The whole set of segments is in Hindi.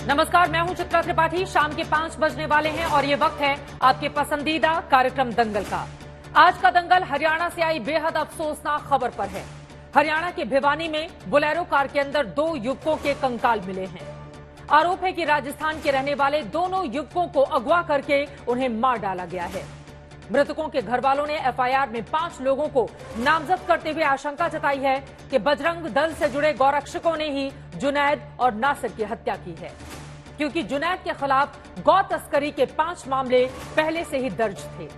नमस्कार, मैं हूं चित्रा त्रिपाठी। शाम के 5 बजने वाले हैं और ये वक्त है आपके पसंदीदा कार्यक्रम दंगल का। आज का दंगल हरियाणा से आई बेहद अफसोसनाक खबर पर है। हरियाणा के भिवानी में बोलेरो कार के अंदर 2 युवकों के कंकाल मिले हैं। आरोप है कि राजस्थान के रहने वाले दोनों युवकों को अगवा करके उन्हें मार डाला गया है। मृतकों के घर वालों ने एफआईआर में 5 लोगों को नामजद करते हुए आशंका जताई है कि बजरंग दल से जुड़े गौरक्षकों ने ही जुनैद और नासिर की हत्या की है, क्योंकि जुनैद के खिलाफ गौ तस्करी के 5 मामले पहले से ही दर्ज थे।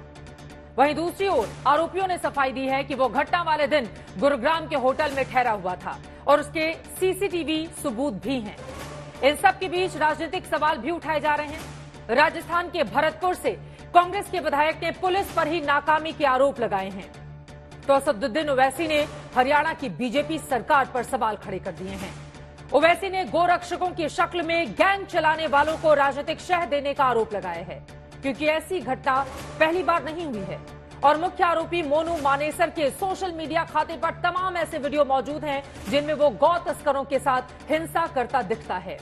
वहीं दूसरी ओर आरोपियों ने सफाई दी है कि वो घटना वाले दिन गुरुग्राम के होटल में ठहरा हुआ था और उसके सीसीटीवी सबूत भी हैं। इन सब के बीच राजनीतिक सवाल भी उठाए जा रहे हैं। राजस्थान के भरतपुर से कांग्रेस के विधायक ने पुलिस पर ही नाकामी के आरोप लगाए हैं, तो असदुद्दीन ओवैसी ने हरियाणा की बीजेपी सरकार पर सवाल खड़े कर दिए हैं। ओवैसी ने गोरक्षकों की शक्ल में गैंग चलाने वालों को राजनीतिक शह देने का आरोप लगाया है, क्योंकि ऐसी घटना पहली बार नहीं हुई है और मुख्य आरोपी मोनू मानेसर के सोशल मीडिया खाते पर तमाम ऐसे वीडियो मौजूद हैं जिनमें वो गौ तस्करों के साथ हिंसा करता दिखता है।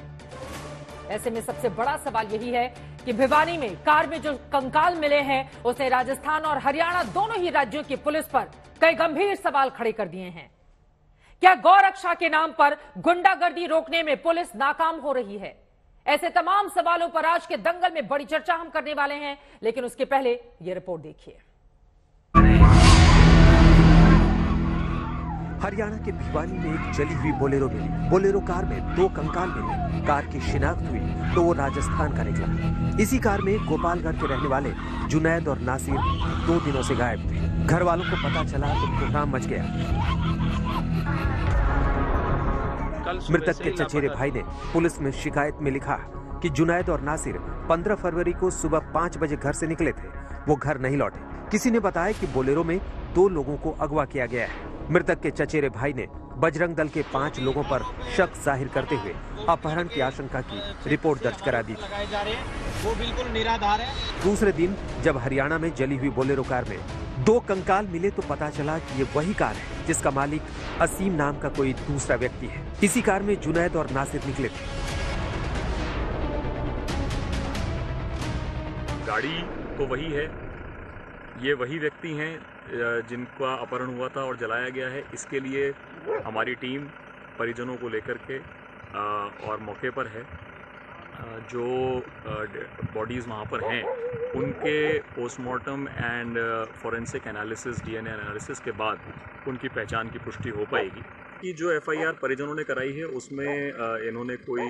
ऐसे में सबसे बड़ा सवाल यही है कि भिवानी में कार में जो कंकाल मिले हैं उसने राजस्थान और हरियाणा दोनों ही राज्यों की पुलिस पर कई गंभीर सवाल खड़े कर दिए हैं। क्या गौरक्षा के नाम पर गुंडागर्दी रोकने में पुलिस नाकाम हो रही है? ऐसे तमाम सवालों पर आज के दंगल में बड़ी चर्चा हम करने वाले हैं, लेकिन उसके पहले यह रिपोर्ट देखिए। हरियाणा के भिवानी में एक जली हुई बोलेरो मिली। बोलेरो कार में 2 कंकाल मिले। कार की शिनाख्त हुई तो वो राजस्थान का निकला। इसी कार में गोपालगढ़ के रहने वाले जुनैद और नासिर 2 दिनों से गायब थे। घर वालों को पता चला तो कोहराम मच गया। मृतक के चचेरे भाई ने पुलिस में शिकायत में लिखा कि जुनैद और नासिर 15 फरवरी को सुबह 5 बजे घर से निकले थे। वो घर नहीं लौटे। किसी ने बताया कि बोलेरो में 2 लोगों को अगवा किया गया है। मृतक के चचेरे भाई ने बजरंग दल के 5 लोगों पर शक जाहिर करते हुए अपहरण की आशंका की रिपोर्ट दर्ज करा दी थी। वो बिल्कुल निराधार है। दूसरे दिन जब हरियाणा में जली हुई बोलेरो कार में 2 कंकाल मिले तो पता चला कि ये वही कार है जिसका मालिक असीम नाम का कोई दूसरा व्यक्ति है। इसी कार में जुनैद और नासिर निकले थे। गाड़ी तो वही है, ये वही व्यक्ति हैं जिनका अपहरण हुआ था और जलाया गया है। इसके लिए हमारी टीम परिजनों को लेकर के और मौके पर है। जो बॉडीज़ वहाँ पर हैं उनके postmortem and forensic analysis, DNA analysis के बाद उनकी पहचान की पुष्टि हो पाएगी। कि जो एफआईआर परिजनों ने कराई है उसमें इन्होंने कोई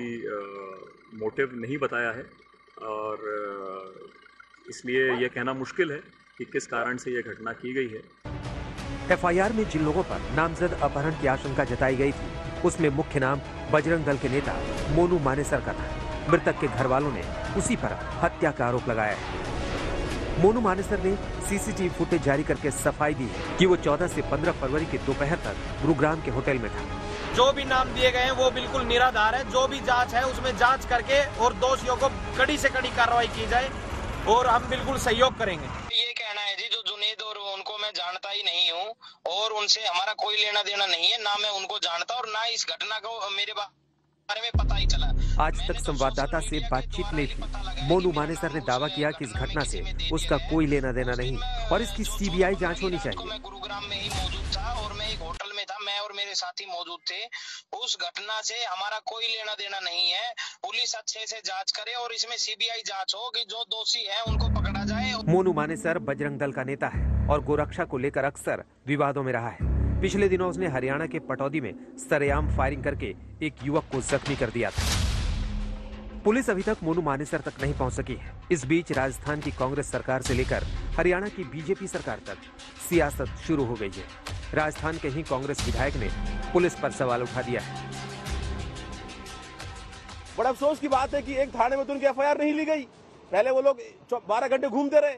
मोटिव नहीं बताया है और इसलिए यह कहना मुश्किल है कि किस कारण से यह घटना की गई है। एफआईआर में जिन लोगों पर नामजद अपहरण की आशंका जताई गई थी उसमें मुख्य नाम बजरंग दल के नेता मोनू मानेसर का था। मृतक के घर वालों ने उसी पर हत्या का आरोप लगाया है। मोनू मानेसर ने सीसीटीवी फुटेज जारी करके सफाई दी कि वो 14 से 15 फरवरी के दोपहर तक गुरुग्राम के होटल में था। जो भी नाम दिए गए हैं वो बिल्कुल निराधार है। जो भी जांच है उसमें जांच करके और दोषियों को कड़ी से कड़ी कार्रवाई की जाए और हम बिल्कुल सहयोग करेंगे। ये कहना है जी, जो जुनैद और उनको मैं जानता ही नहीं हूँ और उनसे हमारा कोई लेना देना नहीं है, ना मैं उनको जानता और ना इस घटना को मेरे बारे में पता ही चला। आज तक संवाददाता से बातचीत नहीं थी। मोनू मानेसर ने दावा किया कि इस घटना से उसका कोई लेना देना नहीं और इसकी सीबीआई जांच होनी चाहिए। मैं गुरुग्राम में ही मौजूद था और मैं एक होटल में था, मैं और मेरे साथी मौजूद थे। उस घटना से हमारा कोई लेना देना नहीं है। पुलिस अच्छे से जांच करे और इसमें सीबीआई जांच हो कि जो दोषी है उनको पकड़ा जाए। मोनू मानेसर बजरंग दल का नेता है और गोरक्षा को लेकर अक्सर विवादों में रहा है। पिछले दिनों उसने हरियाणा के पटौदी में सरेआम फायरिंग करके एक युवक को जख्मी कर दिया था। पुलिस अभी तक मोनू मानेसर तक नहीं पहुंच सकी है। इस बीच राजस्थान की कांग्रेस सरकार से लेकर हरियाणा की बीजेपी सरकार तक सियासत शुरू हो गई है। राजस्थान के ही कांग्रेस विधायक ने पुलिस पर सवाल उठा दिया है। बड़ा अफसोस की बात है कि एक थाने में तो उनकी एफआईआर नहीं ली गई। पहले वो लोग 12 घंटे घूमते रहे,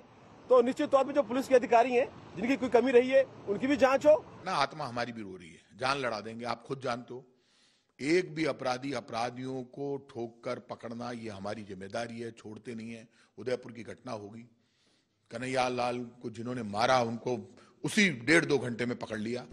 तो निश्चित तौर पे जो पुलिस के अधिकारी हैं जिनकी कोई कमी रही है उनकी भी जांच हो ना। आत्मा हमारी भी रो रही है, जान लड़ा देंगे। आप खुद जानते हो, एक भी अपराधियों को ठोक कर पकड़ना ये हमारी जिम्मेदारी है, छोड़ते नहीं है। उदयपुर की घटना होगी, कन्हैया लाल को जिन्होंने मारा उनको उसी 1.5-2 घंटे में पकड़ लिया।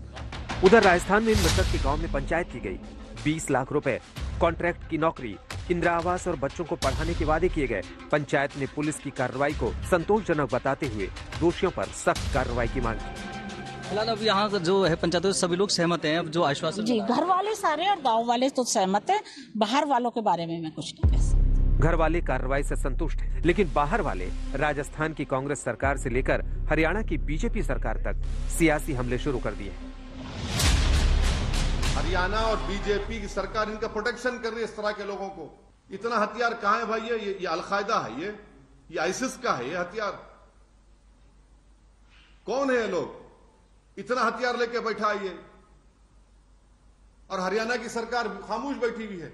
उधर राजस्थान में मृतक के गांव में पंचायत की गई। 20 लाख रुपए कॉन्ट्रैक्ट की नौकरी इंदिरा आवास और बच्चों को पढ़ाने के वादे किए गए। पंचायत ने पुलिस की कार्रवाई को संतोषजनक बताते हुए दोषियों पर सख्त कार्रवाई की मांग की। फिलहाल अब यहाँ जो है पंचायत सभी लोग सहमत हैं, अब जो आश्वासन जी, घर वाले सारे और गांव वाले तो सहमत हैं। बाहर वालों के बारे में मैं कुछ नहीं कह सकती। घर वाले कार्रवाई से संतुष्ट हैं, लेकिन बाहर वाले राजस्थान की कांग्रेस सरकार से लेकर हरियाणा की बीजेपी सरकार तक सियासी हमले शुरू कर दिए। हरियाणा और बीजेपी की सरकार इनका प्रोटेक्शन कर रही है इस तरह के लोगों को। इतना हथियार कहाँ है भाई? ये अलकायदा है, ये आईसिस का है। ये हथियार कौन है? ये लोग इतना हथियार लेके बैठा है ये, और हरियाणा की सरकार खामोश बैठी हुई है।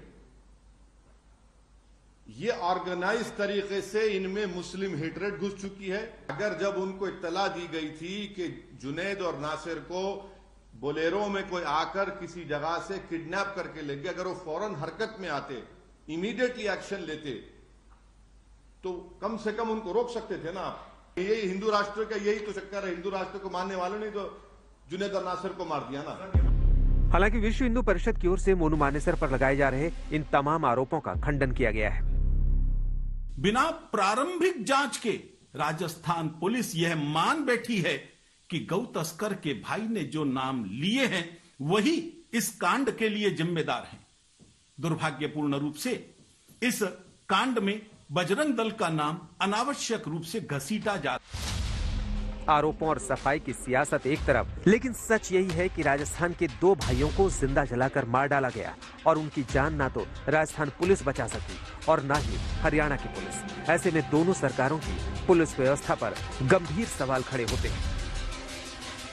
ये ऑर्गेनाइज तरीके से इनमें मुस्लिम हेटरेट घुस चुकी है। अगर जब उनको इत्तला दी गई थी कि जुनैद और नासिर को बोलेरो में कोई आकर किसी जगह से किडनैप करके ले गया, अगर वो फौरन हरकत में आते, इमीडिएटली एक्शन लेते, तो कम से कम उनको रोक सकते थे ना आप। यही हिंदू राष्ट्र का यही तो चक्कर है। हिंदू राष्ट्र को मानने वालों ने तो जुनैद और नासिर को मार दिया ना। हालांकि विश्व हिंदू परिषद की ओर से मोनू मानेसर पर लगाए जा रहे इन तमाम आरोपों का खंडन किया गया है। बिना प्रारंभिक जांच के राजस्थान पुलिस यह मान बैठी है कि गौ तस्कर के भाई ने जो नाम लिए हैं वही इस कांड के लिए जिम्मेदार हैं। दुर्भाग्यपूर्ण रूप से इस कांड में बजरंग दल का नाम अनावश्यक रूप से घसीटा जा रहा है। आरोपों और सफाई की सियासत एक तरफ, लेकिन सच यही है कि राजस्थान के 2 भाइयों को जिंदा जलाकर मार डाला गया और उनकी जान ना तो राजस्थान पुलिस बचा सकी और ना ही हरियाणा की पुलिस। ऐसे में दोनों सरकारों की पुलिस व्यवस्था पर गंभीर सवाल खड़े होते हैं।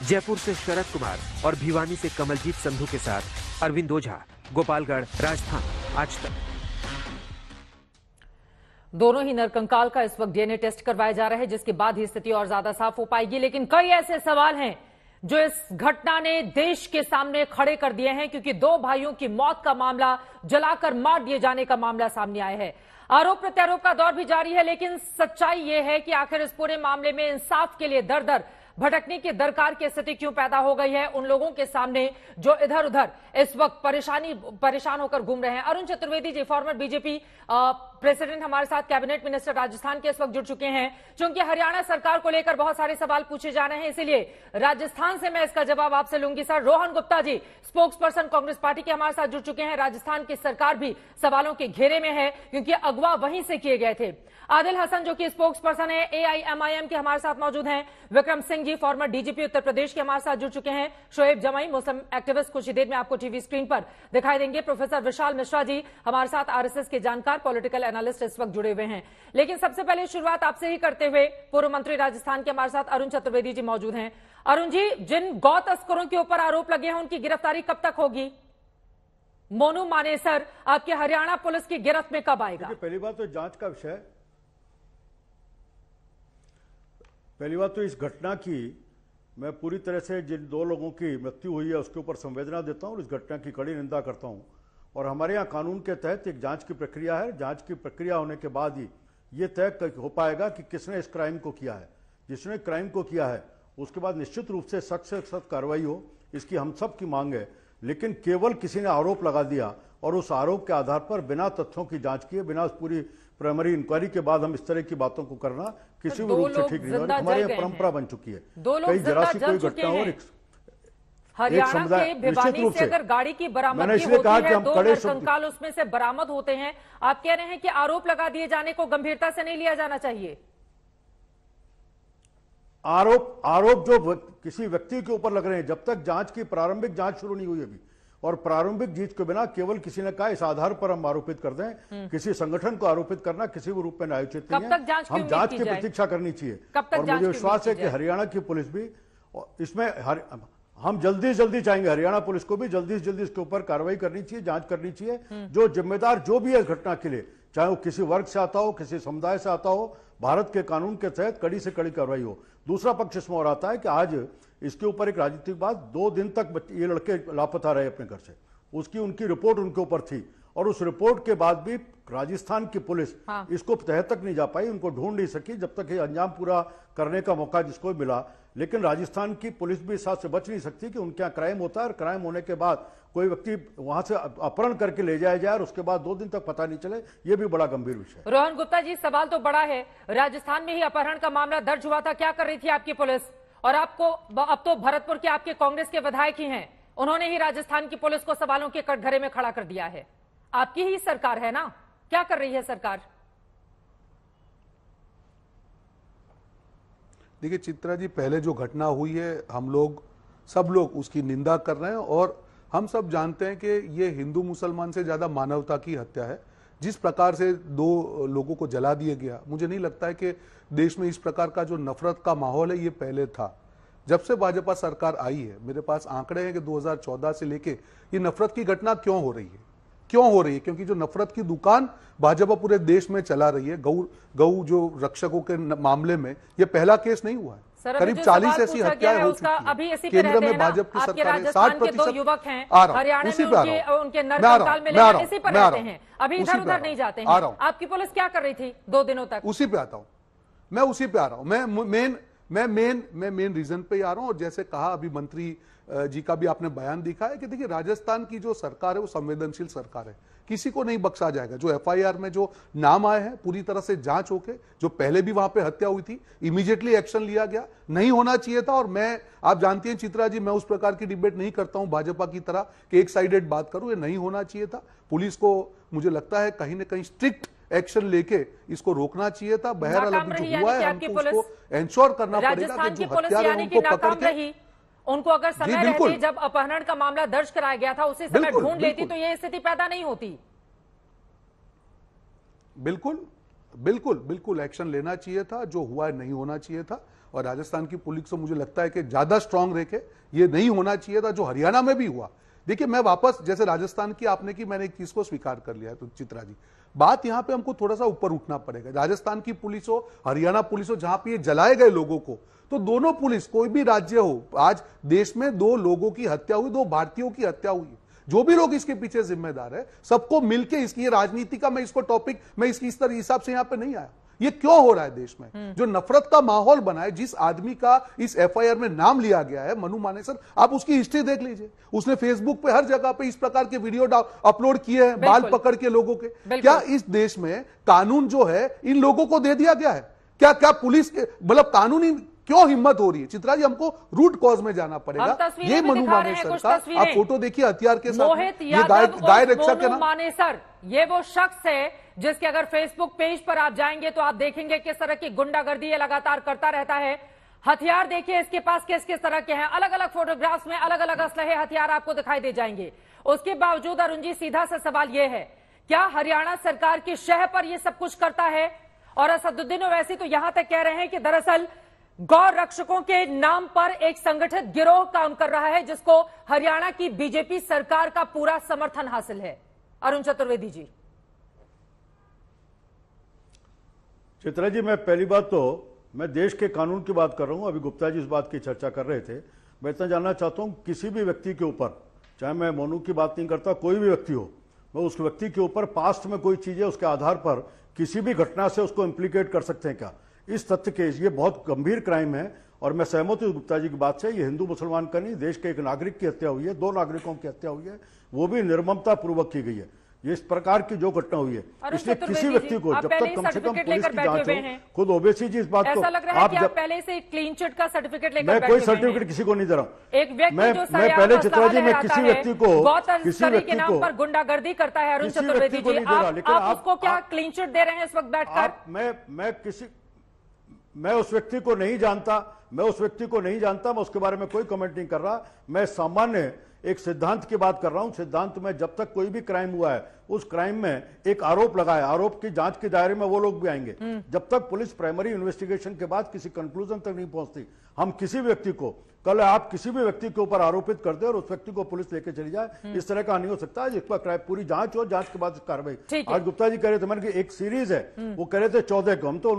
जयपुर से शरद कुमार और भिवानी से कमलजीत संधू के साथ अरविंद ओझा, गोपालगढ़, राजस्थान, आज तक। दोनों ही नरकंकाल का इस वक्त डीएनए टेस्ट करवाया जा रहा है, जिसके बाद ही स्थिति और ज्यादा साफ हो पाएगी। लेकिन कई ऐसे सवाल हैं जो इस घटना ने देश के सामने खड़े कर दिए हैं, क्योंकि 2 भाइयों की मौत का मामला, जलाकर मार दिए जाने का मामला सामने आया है। आरोप प्रत्यारोप का दौर भी जारी है, लेकिन सच्चाई यह है कि आखिर इस पूरे मामले में इंसाफ के लिए दर दर भटकने की दरकार की स्थिति क्यों पैदा हो गई है उन लोगों के सामने जो इधर उधर इस वक्त परेशान होकर घूम रहे हैं। Arun Chaturvedi ji, farmer BJP president, हमारे साथ कैबिनेट मिनिस्टर राजस्थान के इस वक्त जुड़ चुके हैं। क्योंकि हरियाणा सरकार को लेकर बहुत सारे सवाल पूछे जा रहे हैं, इसीलिए राजस्थान से मैं इसका जवाब आपसे लूंगी। Sir, Rohan Gupta ji, spokes person Congress party के, हमारे साथ जुड़ चुके हैं। राजस्थान की सरकार भी सवालों के घेरे में है, क्योंकि अगवा वहीं से किए गए थे। आदिल हसन, जो कि स्पोक्स पर्सन है AIMIM के, हमारे साथ मौजूद हैं। विक्रम सिंह जी, फॉर्मर DGP उत्तर प्रदेश के, हमारे साथ जुड़ चुके हैं। शोएब जमाई, मुस्लिम एक्टिविस्ट, कुछ ही देर में आपको टीवी स्क्रीन पर दिखाई देंगे। प्रोफेसर विशाल मिश्रा जी, हमारे साथ RSS के जानकार, पॉलिटिकल एनालिस्ट, इस वक्त जुड़े हुए हैं। लेकिन सबसे पहले शुरुआत आपसे ही करते हुए पूर्व मंत्री राजस्थान के हमारे साथ अरुण चतुर्वेदी जी मौजूद हैं। अरुण जी, जिन गौ तस्करों के ऊपर आरोप लगे हैं उनकी गिरफ्तारी कब तक होगी? मोनू मानेसर आपके हरियाणा पुलिस की गिरफ्त में कब आएगा? पहली बात तो जांच का विषय, पहली बात तो इस घटना की मैं पूरी तरह से जिन 2 लोगों की मृत्यु हुई है उसके ऊपर संवेदना देता हूं और इस घटना की कड़ी निंदा करता हूं। और हमारे यहाँ कानून के तहत एक जांच की प्रक्रिया है। जांच की प्रक्रिया होने के बाद ही ये तय हो पाएगा कि किसने इस क्राइम को किया है। जिसने क्राइम को किया है उसके बाद निश्चित रूप से सख्त कार्रवाई हो, इसकी हम सब की मांग है। लेकिन केवल किसी ने आरोप लगा दिया और उस आरोप के आधार पर बिना तथ्यों की जांच किए, बिना पूरी प्राइमरी इंक्वायरी के बाद हम इस तरह की बातों को करना किसी भी रूप से ठीक नहीं है। हमारे यहाँ परंपरा बन चुकी है। कई जरा सी कोई घटना हो, हरियाणा के भिवानी से अगर गाड़ी की बरामदगी होती है, 2 नरकंकाल उसमें से बरामद होते हैं, आप कह रहे हैं कि आरोप लगा दिए जाने को गंभीरता से नहीं लिया जाना चाहिए? आरोप जो किसी व्यक्ति के ऊपर लग रहे हैं, जब तक जांच की प्रारंभिक जांच शुरू नहीं हुई अभी, और प्रारंभिक जांच के बिना केवल किसी ने कहा इस आधार पर हम आरोपित कर दें, किसी संगठन को आरोपित करना किसी भी रूप में न्यायोचित नहीं है। हम जांच की प्रतीक्षा करनी चाहिए और मुझे विश्वास है कि हरियाणा की पुलिस भी इसमें, हम जल्दी चाहेंगे हरियाणा पुलिस को भी जल्दी से जल्दी इसके ऊपर कार्रवाई करनी चाहिए, जांच करनी चाहिए। जो जिम्मेदार जो भी है इस घटना के लिए, चाहे वो किसी वर्ग से आता हो, किसी समुदाय से आता हो, भारत के कानून के तहत कड़ी से कड़ी कार्रवाई हो। दूसरा पक्ष इसमें और आता है कि आज इसके ऊपर एक राजनीतिक बात, 2 दिन तक ये लड़के लापता रहे अपने घर से, उसकी उनकी रिपोर्ट उनके ऊपर थी और उस रिपोर्ट के बाद भी राजस्थान की पुलिस इसको तह तक नहीं जा पाई, उनको ढूंढ नहीं सकी जब तक ये अंजाम पूरा करने का मौका जिसको मिला। लेकिन राजस्थान की पुलिस भी इस बात से बच नहीं सकती कि उनके यहाँ क्राइम होता है और क्राइम होने के बाद कोई व्यक्ति वहां से अपहरण करके ले जाया जाए और उसके बाद 2 दिन तक पता नहीं चले, ये भी बड़ा गंभीर विषय है। रोहन गुप्ता जी, सवाल तो बड़ा है, राजस्थान में ही अपहरण का मामला दर्ज हुआ था, क्या कर रही थी आपकी पुलिस? और आपको अब तो भरतपुर के आपके कांग्रेस के विधायक ही हैं, उन्होंने ही राजस्थान की पुलिस को सवालों के कटघरे में खड़ा कर दिया है। आपकी ही सरकार है ना, क्या कर रही है सरकार? देखिए चित्रा जी, पहले जो घटना हुई है हम सब लोग उसकी निंदा कर रहे हैं और हम सब जानते हैं कि ये हिंदू मुसलमान से ज्यादा मानवता की हत्या है। जिस प्रकार से 2 लोगों को जला दिया गया, मुझे नहीं लगता है कि देश में इस प्रकार का जो नफरत का माहौल है ये पहले था। जब से भाजपा सरकार आई है, मेरे पास आंकड़े हैं कि 2014 से लेके ये नफरत की घटना क्यों हो रही है, क्योंकि जो नफरत की दुकान भाजपा पूरे देश में चला रही है, गौ जो रक्षकों के मामले में ये पहला केस नहीं हुआ है। करीब 40 ऐसी हत्याएं हो चुकी हैं। केंद्र में भाजपा की सरकार है, 60% युवक हैं आ रहा हूं, हरियाणा उसी में पे आ रहा हूं, उनके नरकंकाल में लेकर इसी पर रहते हैं, अभी उसी इधर पे उधर आ नहीं रहा जाते हूं, आ हैं। रहा हूं। आपकी पुलिस क्या कर रही थी 2 दिनों तक? उसी पे आता हूं मैं मेन रीजन पे ही आ रहा हूं। और जैसे कहा अभी मंत्री जी का भी आपने बयान दिखा है कि देखिए राजस्थान की जो सरकार है वो संवेदनशील सरकार है, किसी को नहीं बख्शा जाएगा। जो एफआईआर में जो नाम आए हैं पूरी तरह से जांच होके, जो पहले भी वहां पे हत्या हुई थी इमीडिएटली एक्शन लिया गया, नहीं होना चाहिए था। और मैं, आप जानती हैं चित्रा जी, मैं उस प्रकार की डिबेट नहीं करता हूं भाजपा की तरह कि एक साइडेड बात करूं, ये नहीं होना चाहिए था। पुलिस को मुझे लगता है कहीं ना कहीं स्ट्रिक्ट एक्शन लेके इसको रोकना चाहिए था। बहरहाल अभी जो हुआ है हमको उसको एंश्योर करना पड़ेगा कि जो हत्यारे हैं उनको पकड़ के, उनको अगर समय रहती, जब अपहरण का मामला दर्ज कराया गया था उसी समय ढूंढ लेती तो ये स्थिति पैदा नहीं होती। बिल्कुल एक्शन लेना चाहिए था, जो हुआ है नहीं होना चाहिए था। और राजस्थान की पुलिस को मुझे लगता है कि ज्यादा स्ट्रांग रहे, ये नहीं होना चाहिए था जो हरियाणा में भी हुआ। देखिए मैं वापस, जैसे राजस्थान की आपने की, मैंने एक चीज को स्वीकार कर लिया है, तो चित्रा जी बात यहां पे हमको थोड़ा सा ऊपर उठना पड़ेगा। राजस्थान की पुलिस हो, हरियाणा पुलिस हो, जहां पे ये जलाए गए लोगों को, तो दोनों पुलिस, कोई भी राज्य हो, आज देश में 2 लोगों की हत्या हुई, 2 भारतीयों की हत्या हुई, जो भी लोग इसके पीछे जिम्मेदार है, सबको मिलकर इसकी राजनीति का, मैं इसको टॉपिक, मैं इसकी इस तरह हिसाब से यहां पे नहीं आया। ये क्यों हो रहा है देश में? जो नफरत का माहौल बना है, जिस आदमी का इस एफआईआर में नाम लिया गया है, मनु मानेसर, आप उसकी हिस्ट्री देख लीजिए। उसने फेसबुक पे हर जगह पे इस प्रकार के वीडियो अपलोड किए हैं, बाल पकड़ के लोगों के। क्या इस देश में कानून जो है इन लोगों को दे दिया गया है? क्या पुलिस के, मतलब कानूनी क्यों हिम्मत हो रही है? चित्रा जी हमको रूट कॉज में जाना पड़ेगा। ये मनु मानेसर का आप फोटो देखिए हथियार के साथ, ये गाय रक्षा के नाम। मानेसर ये वो शख्स है जिसके अगर फेसबुक पेज पर आप जाएंगे तो आप देखेंगे किस तरह की गुंडागर्दी ये लगातार करता रहता है। हथियार देखिए इसके पास किस किस तरह के हैं, अलग अलग फोटोग्राफ्स में अलग अलग असलहे हथियार आपको दिखाई दे जाएंगे। उसके बावजूद अरुण जी, सीधा सा सवाल यह है, क्या हरियाणा सरकार की शह पर यह सब कुछ करता है? और असदुद्दीन ओवैसी तो यहां तक कह रहे हैं कि दरअसल गौ रक्षकों के नाम पर एक संगठित गिरोह काम कर रहा है जिसको हरियाणा की बीजेपी सरकार का पूरा समर्थन हासिल है। अरुण चतुर्वेदी जी। चित्रा जी, मैं पहली बात तो मैं देश के कानून की बात कर रहा हूं। अभी गुप्ता जी इस बात की चर्चा कर रहे थे। मैं इतना जानना चाहता हूं, किसी भी व्यक्ति के ऊपर, चाहे मैं मोनू की बात नहीं करता, कोई भी व्यक्ति हो, मैं उस व्यक्ति के ऊपर पास्ट में कोई चीज है उसके आधार पर किसी भी घटना से उसको इम्प्लीकेट कर सकते हैं क्या? इस तथ्य के, ये बहुत गंभीर क्राइम है। और मैं सहमत हूं गुप्ता जी की बात से, ये हिंदू मुसलमान का नहीं, देश के एक नागरिक की हत्या हुई है, 2 नागरिकों की हत्या हुई है, वो भी निर्ममता पूर्वक की गई है। ये इस प्रकार की जो घटना हुई है, इसलिए किसी व्यक्ति को जब तक कम से कम पुलिस की जांच हो, खुद ओवैसी जी इस बात को, आप जब पहले से क्लीन चिट का सर्टिफिकेट लेकर, मैं कोई सर्टिफिकेट किसी को नहीं दे रहा हूं। एक व्यक्ति जो मैं पहले चित्रा जी, मैं किसी व्यक्ति के नाम पर गुंडागर्दी करता है, अरुण चतुर्वेदी जी, आप उसको क्या क्लीन चिट दे रहे हैं इस वक्त बैठकर? मैं उस व्यक्ति को नहीं जानता, मैं उसके बारे में कोई कमेंट नहीं कर रहा। मैं सामान्य एक सिद्धांत की बात कर रहा हूं। सिद्धांत में जब तक कोई भी क्राइम हुआ है, उस क्राइम में एक आरोप लगाया, आरोप की जांच के दायरे में वो लोग भी आएंगे। जब तक पुलिस प्राइमरी इन्वेस्टिगेशन के बाद किसी कंक्लूजन तक नहीं पहुंचती, हम किसी व्यक्ति को, कल आप किसी भी व्यक्ति के ऊपर आरोपित कर दे और उस व्यक्ति को पुलिस लेके चली जाए, इस तरह का नहीं हो सकता। जिस पर पूरी जांच हो, जांच के बाद कार्रवाई। आज गुप्ता जी कह रहे थे, मैंने एक सीरीज है, वो कह रहे थे 14 को, हम तो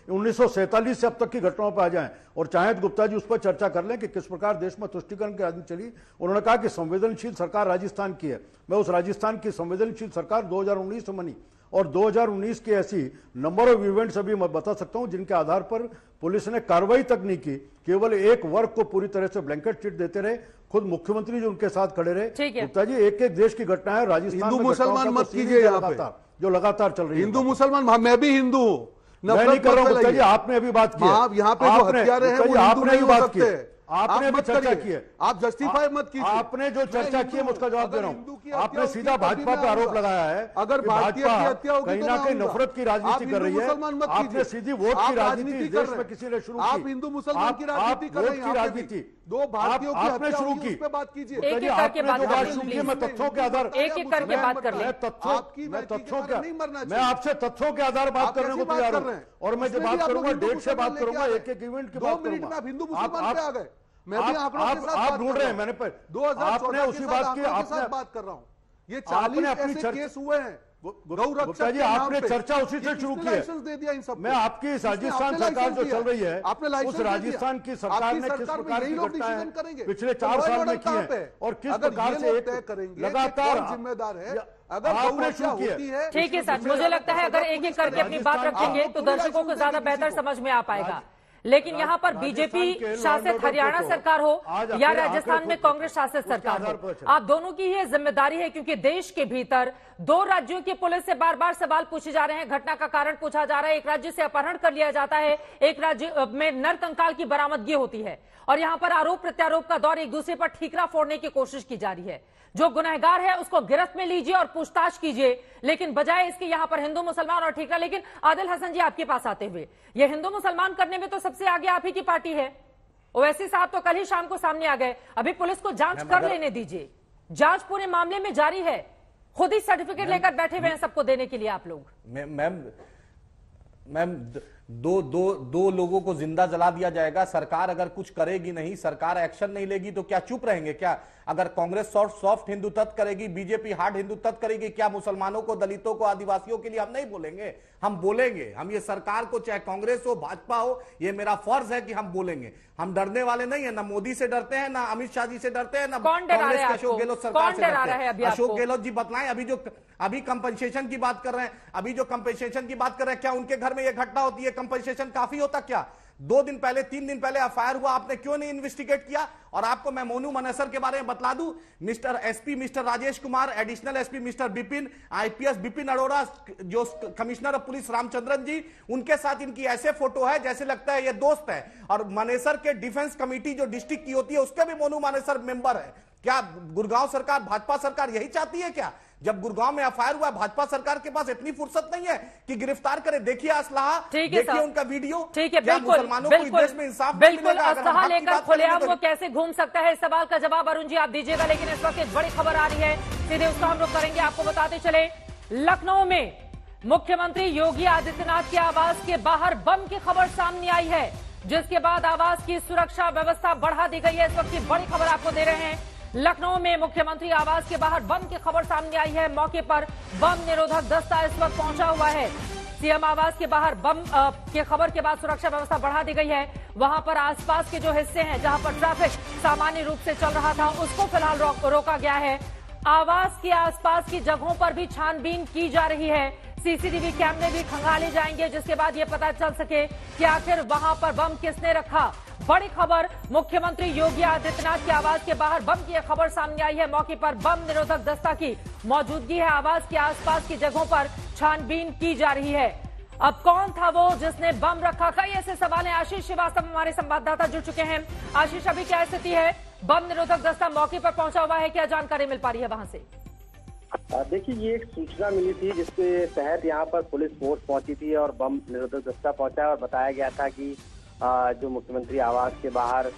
1947 से अब तक की घटनाओं पर आ जाएं और चाहे तो गुप्ता जी उस पर चर्चा कर लें कि किस प्रकार देश में तुष्टीकरण की राजनीति चली। उन्होंने कहा कि संवेदनशील सरकार राजस्थान की है। मैं उस राजस्थान की संवेदनशील सरकार 2019 में बनी, और 2019 के ऐसी नंबर ऑफ इवेंट्स अभी मैं बता सकता हूं जिनके आधार पर पुलिस ने कार्रवाई तक नहीं की, केवल एक वर्ग को पूरी तरह से ब्लैंकेट चिट देते रहे। खुद मुख्यमंत्री जो उनके साथ खड़े रहे। गुप्ता जी, एक एक देश की घटना है, राजस्थान हिंदू मुसलमान मत कीजिए यहाँ पे, जो लगातार चल रही है। हिंदू मुसलमान, मैं भी हिंदू हूँ, मैं नहीं कर रहा हूँ गुप्ता जी, आपने अभी बात की है। यहाँ पे जो हत्यारे हैं वो हिंदू नहीं हो सकते। आपने भी चर्चा की है, आप जस्टिफाई मत कीजिए। आपने जो चर्चा की है उसका जवाब दे रहा हूं। आपने सीधा भाजपा पे आरोप लगाया है, अगर भारतीय की हत्या होगी कहीं ना कहीं नफरत की राजनीति कर रही है। आपने सीधी वोट की राजनीति इस देश में किसी ने शुरू की। आप हिंदू मुसलमान की राजनीति कर रहे हैं। राजनीति दो भारतीयों की आपने हत्या शुरू होगी, की, उस पे बात कीजिए। एक-एक करके बात जो बात शुरू की, मैं तथ्यों के आधार एक एक करके बात कर ले। तथ्यों के मैं आपसे तथ्यों के आधार बात करने को तैयार हूं, और मैं जब बात करूंगा डेट से बात करूंगा, एक एक इवेंट की बात करूंगा। 2 मिनट में आप हिंदू मुसलमान पे आ गए। मैं भी आंकड़ों के साथ आप ढूंढ रहे हैं, मैंने 2014 उसी बात की आपने बात कर रहा हूं। ये 40 ऐसे केस हुए हैं गौरक्षा जी, आपने चर्चा उसी से शुरू की है। दे दिया इन सब। मैं आपकी राजस्थान सरकार जो चल रही है, आपने उस राजस्थान की सरकार ने किस प्रकार की घटनाएं पिछले 4 साल में की है और किस प्रकार से एक लगातार जिम्मेदार है। अगर आपने शुरू की है। ठीक है सर, मुझे लगता है अगर एक एक करके अपनी बात रखेंगे तो दर्शकों को ज्यादा बेहतर समझ में आ पाएगा। लेकिन यहाँ पर बीजेपी शासित हरियाणा सरकार हो या राजस्थान में कांग्रेस शासित सरकार हो, आप दोनों की ये जिम्मेदारी है, क्योंकि देश के भीतर 2 राज्यों की पुलिस से बार बार सवाल पूछे जा रहे हैं, घटना का कारण पूछा जा रहा है, एक राज्य से अपहरण कर लिया जाता है, एक राज्य में नरकंकाल की बरामदगी होती है, और यहाँ पर आरोप प्रत्यारोप का दौर, एक दूसरे पर ठीकरा फोड़ने की कोशिश की जा रही है। जो गुनहगार है उसको गिरफ्त में लीजिए और पूछताछ कीजिए, लेकिन बजाय इसके यहाँ पर हिंदू मुसलमान और ठीकरा। लेकिन आदिल हसन जी, आपके पास आते हुए, ये हिंदू मुसलमान करने में तो सबसे आगे आप ही की पार्टी है। ओवैसी साहब तो कल ही शाम को सामने आ गए, अभी पुलिस को जांच कर लेने दीजिए, जांच पूरे मामले में जारी है, खुद ही सर्टिफिकेट लेकर बैठे हुए हैं सबको देने के लिए आप लोग। मैम दो लोगों को जिंदा जला दिया जाएगा, सरकार अगर कुछ करेगी नहीं, सरकार एक्शन नहीं लेगी तो क्या चुप रहेंगे क्या? अगर कांग्रेस सॉफ्ट हिंदू तत्व करेगी, बीजेपी हार्ड हिंदू तत्व करेगी, क्या मुसलमानों को, दलितों को, आदिवासियों के लिए हम नहीं बोलेंगे? हम बोलेंगे। हम ये सरकार को, चाहे कांग्रेस हो भाजपा हो, ये मेरा फर्ज है कि हम बोलेंगे। हम डरने वाले नहीं है, ना मोदी से डरते हैं, ना अमित शाह जी से डरते हैं, ना कांग्रेस के अशोक गहलोत सरकार से डरते हैं। अशोक गहलोत जी बताएं, अभी कंपनसेशन की बात कर रहे हैं, अभी जो कंपनसेशन की बात कर रहे हैं, क्या उनके घर में यह घटना होती है, कंपनसेशन काफी होता क्या? 2 दिन पहले, 3 दिन पहले एफआईआर हुआ, आपने क्यों नहीं इन्वेस्टिगेट किया? और आपको मैं मोनू मनेसर के बारे में बतला दूं, mister SP mister Rajesh Kumar, additional SP mister Bipin, IPS Bipin Arora, जो कमिश्नर ऑफ पुलिस रामचंद्रन जी, उनके साथ इनकी ऐसे फोटो है जैसे लगता है ये दोस्त है। और मनेसर के डिफेंस कमेटी जो डिस्ट्रिक्ट की होती है, उसके भी मोनू मनेसर मेंबर है। क्या गुड़गांव सरकार, भाजपा सरकार यही चाहती है क्या? जब गुड़गांव में एफआईआर हुआ, भाजपा सरकार के पास इतनी फुर्सत नहीं है कि गिरफ्तार करे। देखिए असलाहा, देखिए उनका वीडियो। ठीक है, बिल्कुल, मुसलमानों को इस देश में इंसाफ बिल्कुल असलाहा लेकर खुलेआम वो कैसे घूम सकता है, इस सवाल का जवाब अरुण जी आप दीजिएगा। लेकिन इस वक्त एक बड़ी खबर आ रही है, सीधे उसका हम लोग करेंगे। आपको बताते चले, लखनऊ में मुख्यमंत्री योगी आदित्यनाथ के आवास के बाहर बम की खबर सामने आई है, जिसके बाद आवास की सुरक्षा व्यवस्था बढ़ा दी गई है। इस वक्त की बड़ी खबर आपको दे रहे हैं, लखनऊ में मुख्यमंत्री आवास के बाहर बम की खबर सामने आई है। मौके पर बम निरोधक दस्ता इस वक्त पहुंचा हुआ है। सीएम आवास के बाहर बम के खबर के बाद सुरक्षा व्यवस्था बढ़ा दी गई है। वहां पर आसपास के जो हिस्से हैं जहां पर ट्रैफिक सामान्य रूप से चल रहा था, उसको फिलहाल रोका गया है। आवास के आसपास की जगहों पर भी छानबीन की जा रही है, सीसीटीवी कैमरे भी खंगाले जाएंगे, जिसके बाद यह पता चल सके कि आखिर वहां पर बम किसने रखा। बड़ी खबर, मुख्यमंत्री योगी आदित्यनाथ के आवास के बाहर बम की खबर सामने आई है। मौके पर बम निरोधक दस्ता की मौजूदगी है। आवास के आसपास की जगहों पर छानबीन की जा रही है। अब कौन था वो जिसने बम रखा, कई ऐसे सवाल हैं। आशीष श्रीवास्तव हमारे संवाददाता जुड़ चुके हैं। आशीष, अभी क्या स्थिति है? बम निरोधक दस्ता मौके पर पहुंचा हुआ है, क्या जानकारी मिल पा रही है वहां से? देखिए, ये एक सूचना मिली थी जिसके तहत यहाँ पर पुलिस फोर्स पहुंची थी और बम निरोधक दस्ता पहुंचा और बताया गया था कि जो मुख्यमंत्री आवास के बाहर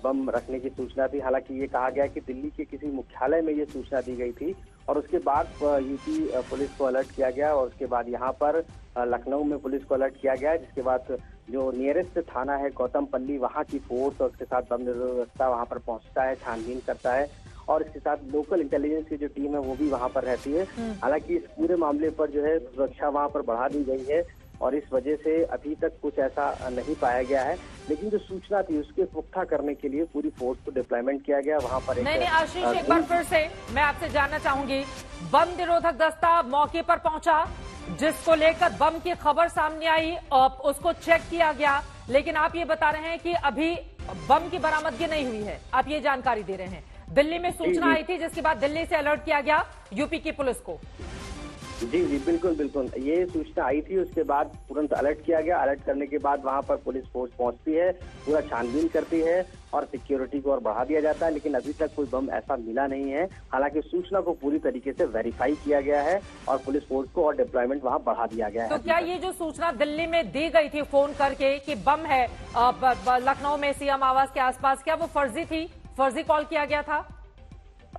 बम रखने की सूचना थी। हालांकि ये कहा गया कि दिल्ली के किसी मुख्यालय में ये सूचना दी गई थी और उसके बाद यूपी पुलिस को अलर्ट किया गया और उसके बाद यहाँ पर लखनऊ में पुलिस को अलर्ट किया गया। जिसके बाद जो नियरेस्ट थाना है गौतमपल्ली, वहाँ की फोर्स और उसके साथ बम निरोधक दस्ता वहाँ पर पहुँचता है, छानबीन करता है और इसके साथ लोकल इंटेलिजेंस की जो टीम है वो भी वहाँ पर रहती है। हालांकि इस पूरे मामले पर जो है सुरक्षा वहाँ पर बढ़ा दी गई है और इस वजह से अभी तक कुछ ऐसा नहीं पाया गया है। लेकिन जो सूचना थी उसके पुख्ता करने के लिए पूरी फोर्स को डिप्लॉयमेंट किया गया वहाँ पर। नहीं, आशीष, एक बार फिर से मैं आपसे जानना चाहूंगी, बम निरोधक दस्ता मौके पर पहुंचा, जिसको लेकर बम की खबर सामने आई और उसको चेक किया गया, लेकिन आप ये बता रहे हैं कि अभी बम की बरामदगी नहीं हुई है। आप ये जानकारी दे रहे हैं। दिल्ली में सूचना आई थी, जिसके बाद दिल्ली से अलर्ट किया गया यूपी की पुलिस को। जी जी, बिल्कुल बिल्कुल, ये सूचना आई थी, उसके बाद तुरंत अलर्ट किया गया। अलर्ट करने के बाद वहां पर पुलिस फोर्स पहुंचती है, पूरा छानबीन करती है और सिक्योरिटी को और बढ़ा दिया जाता है, लेकिन अभी तक कोई बम ऐसा मिला नहीं है। हालांकि सूचना को पूरी तरीके से वेरीफाई किया गया है और पुलिस फोर्स को और डिप्लॉयमेंट वहां बढ़ा दिया गया है। तो क्या ये जो सूचना दिल्ली में दी गई थी फोन करके कि बम है लखनऊ में सीएम आवास के आसपास, क्या वो फर्जी थी, फर्जी कॉल किया गया था?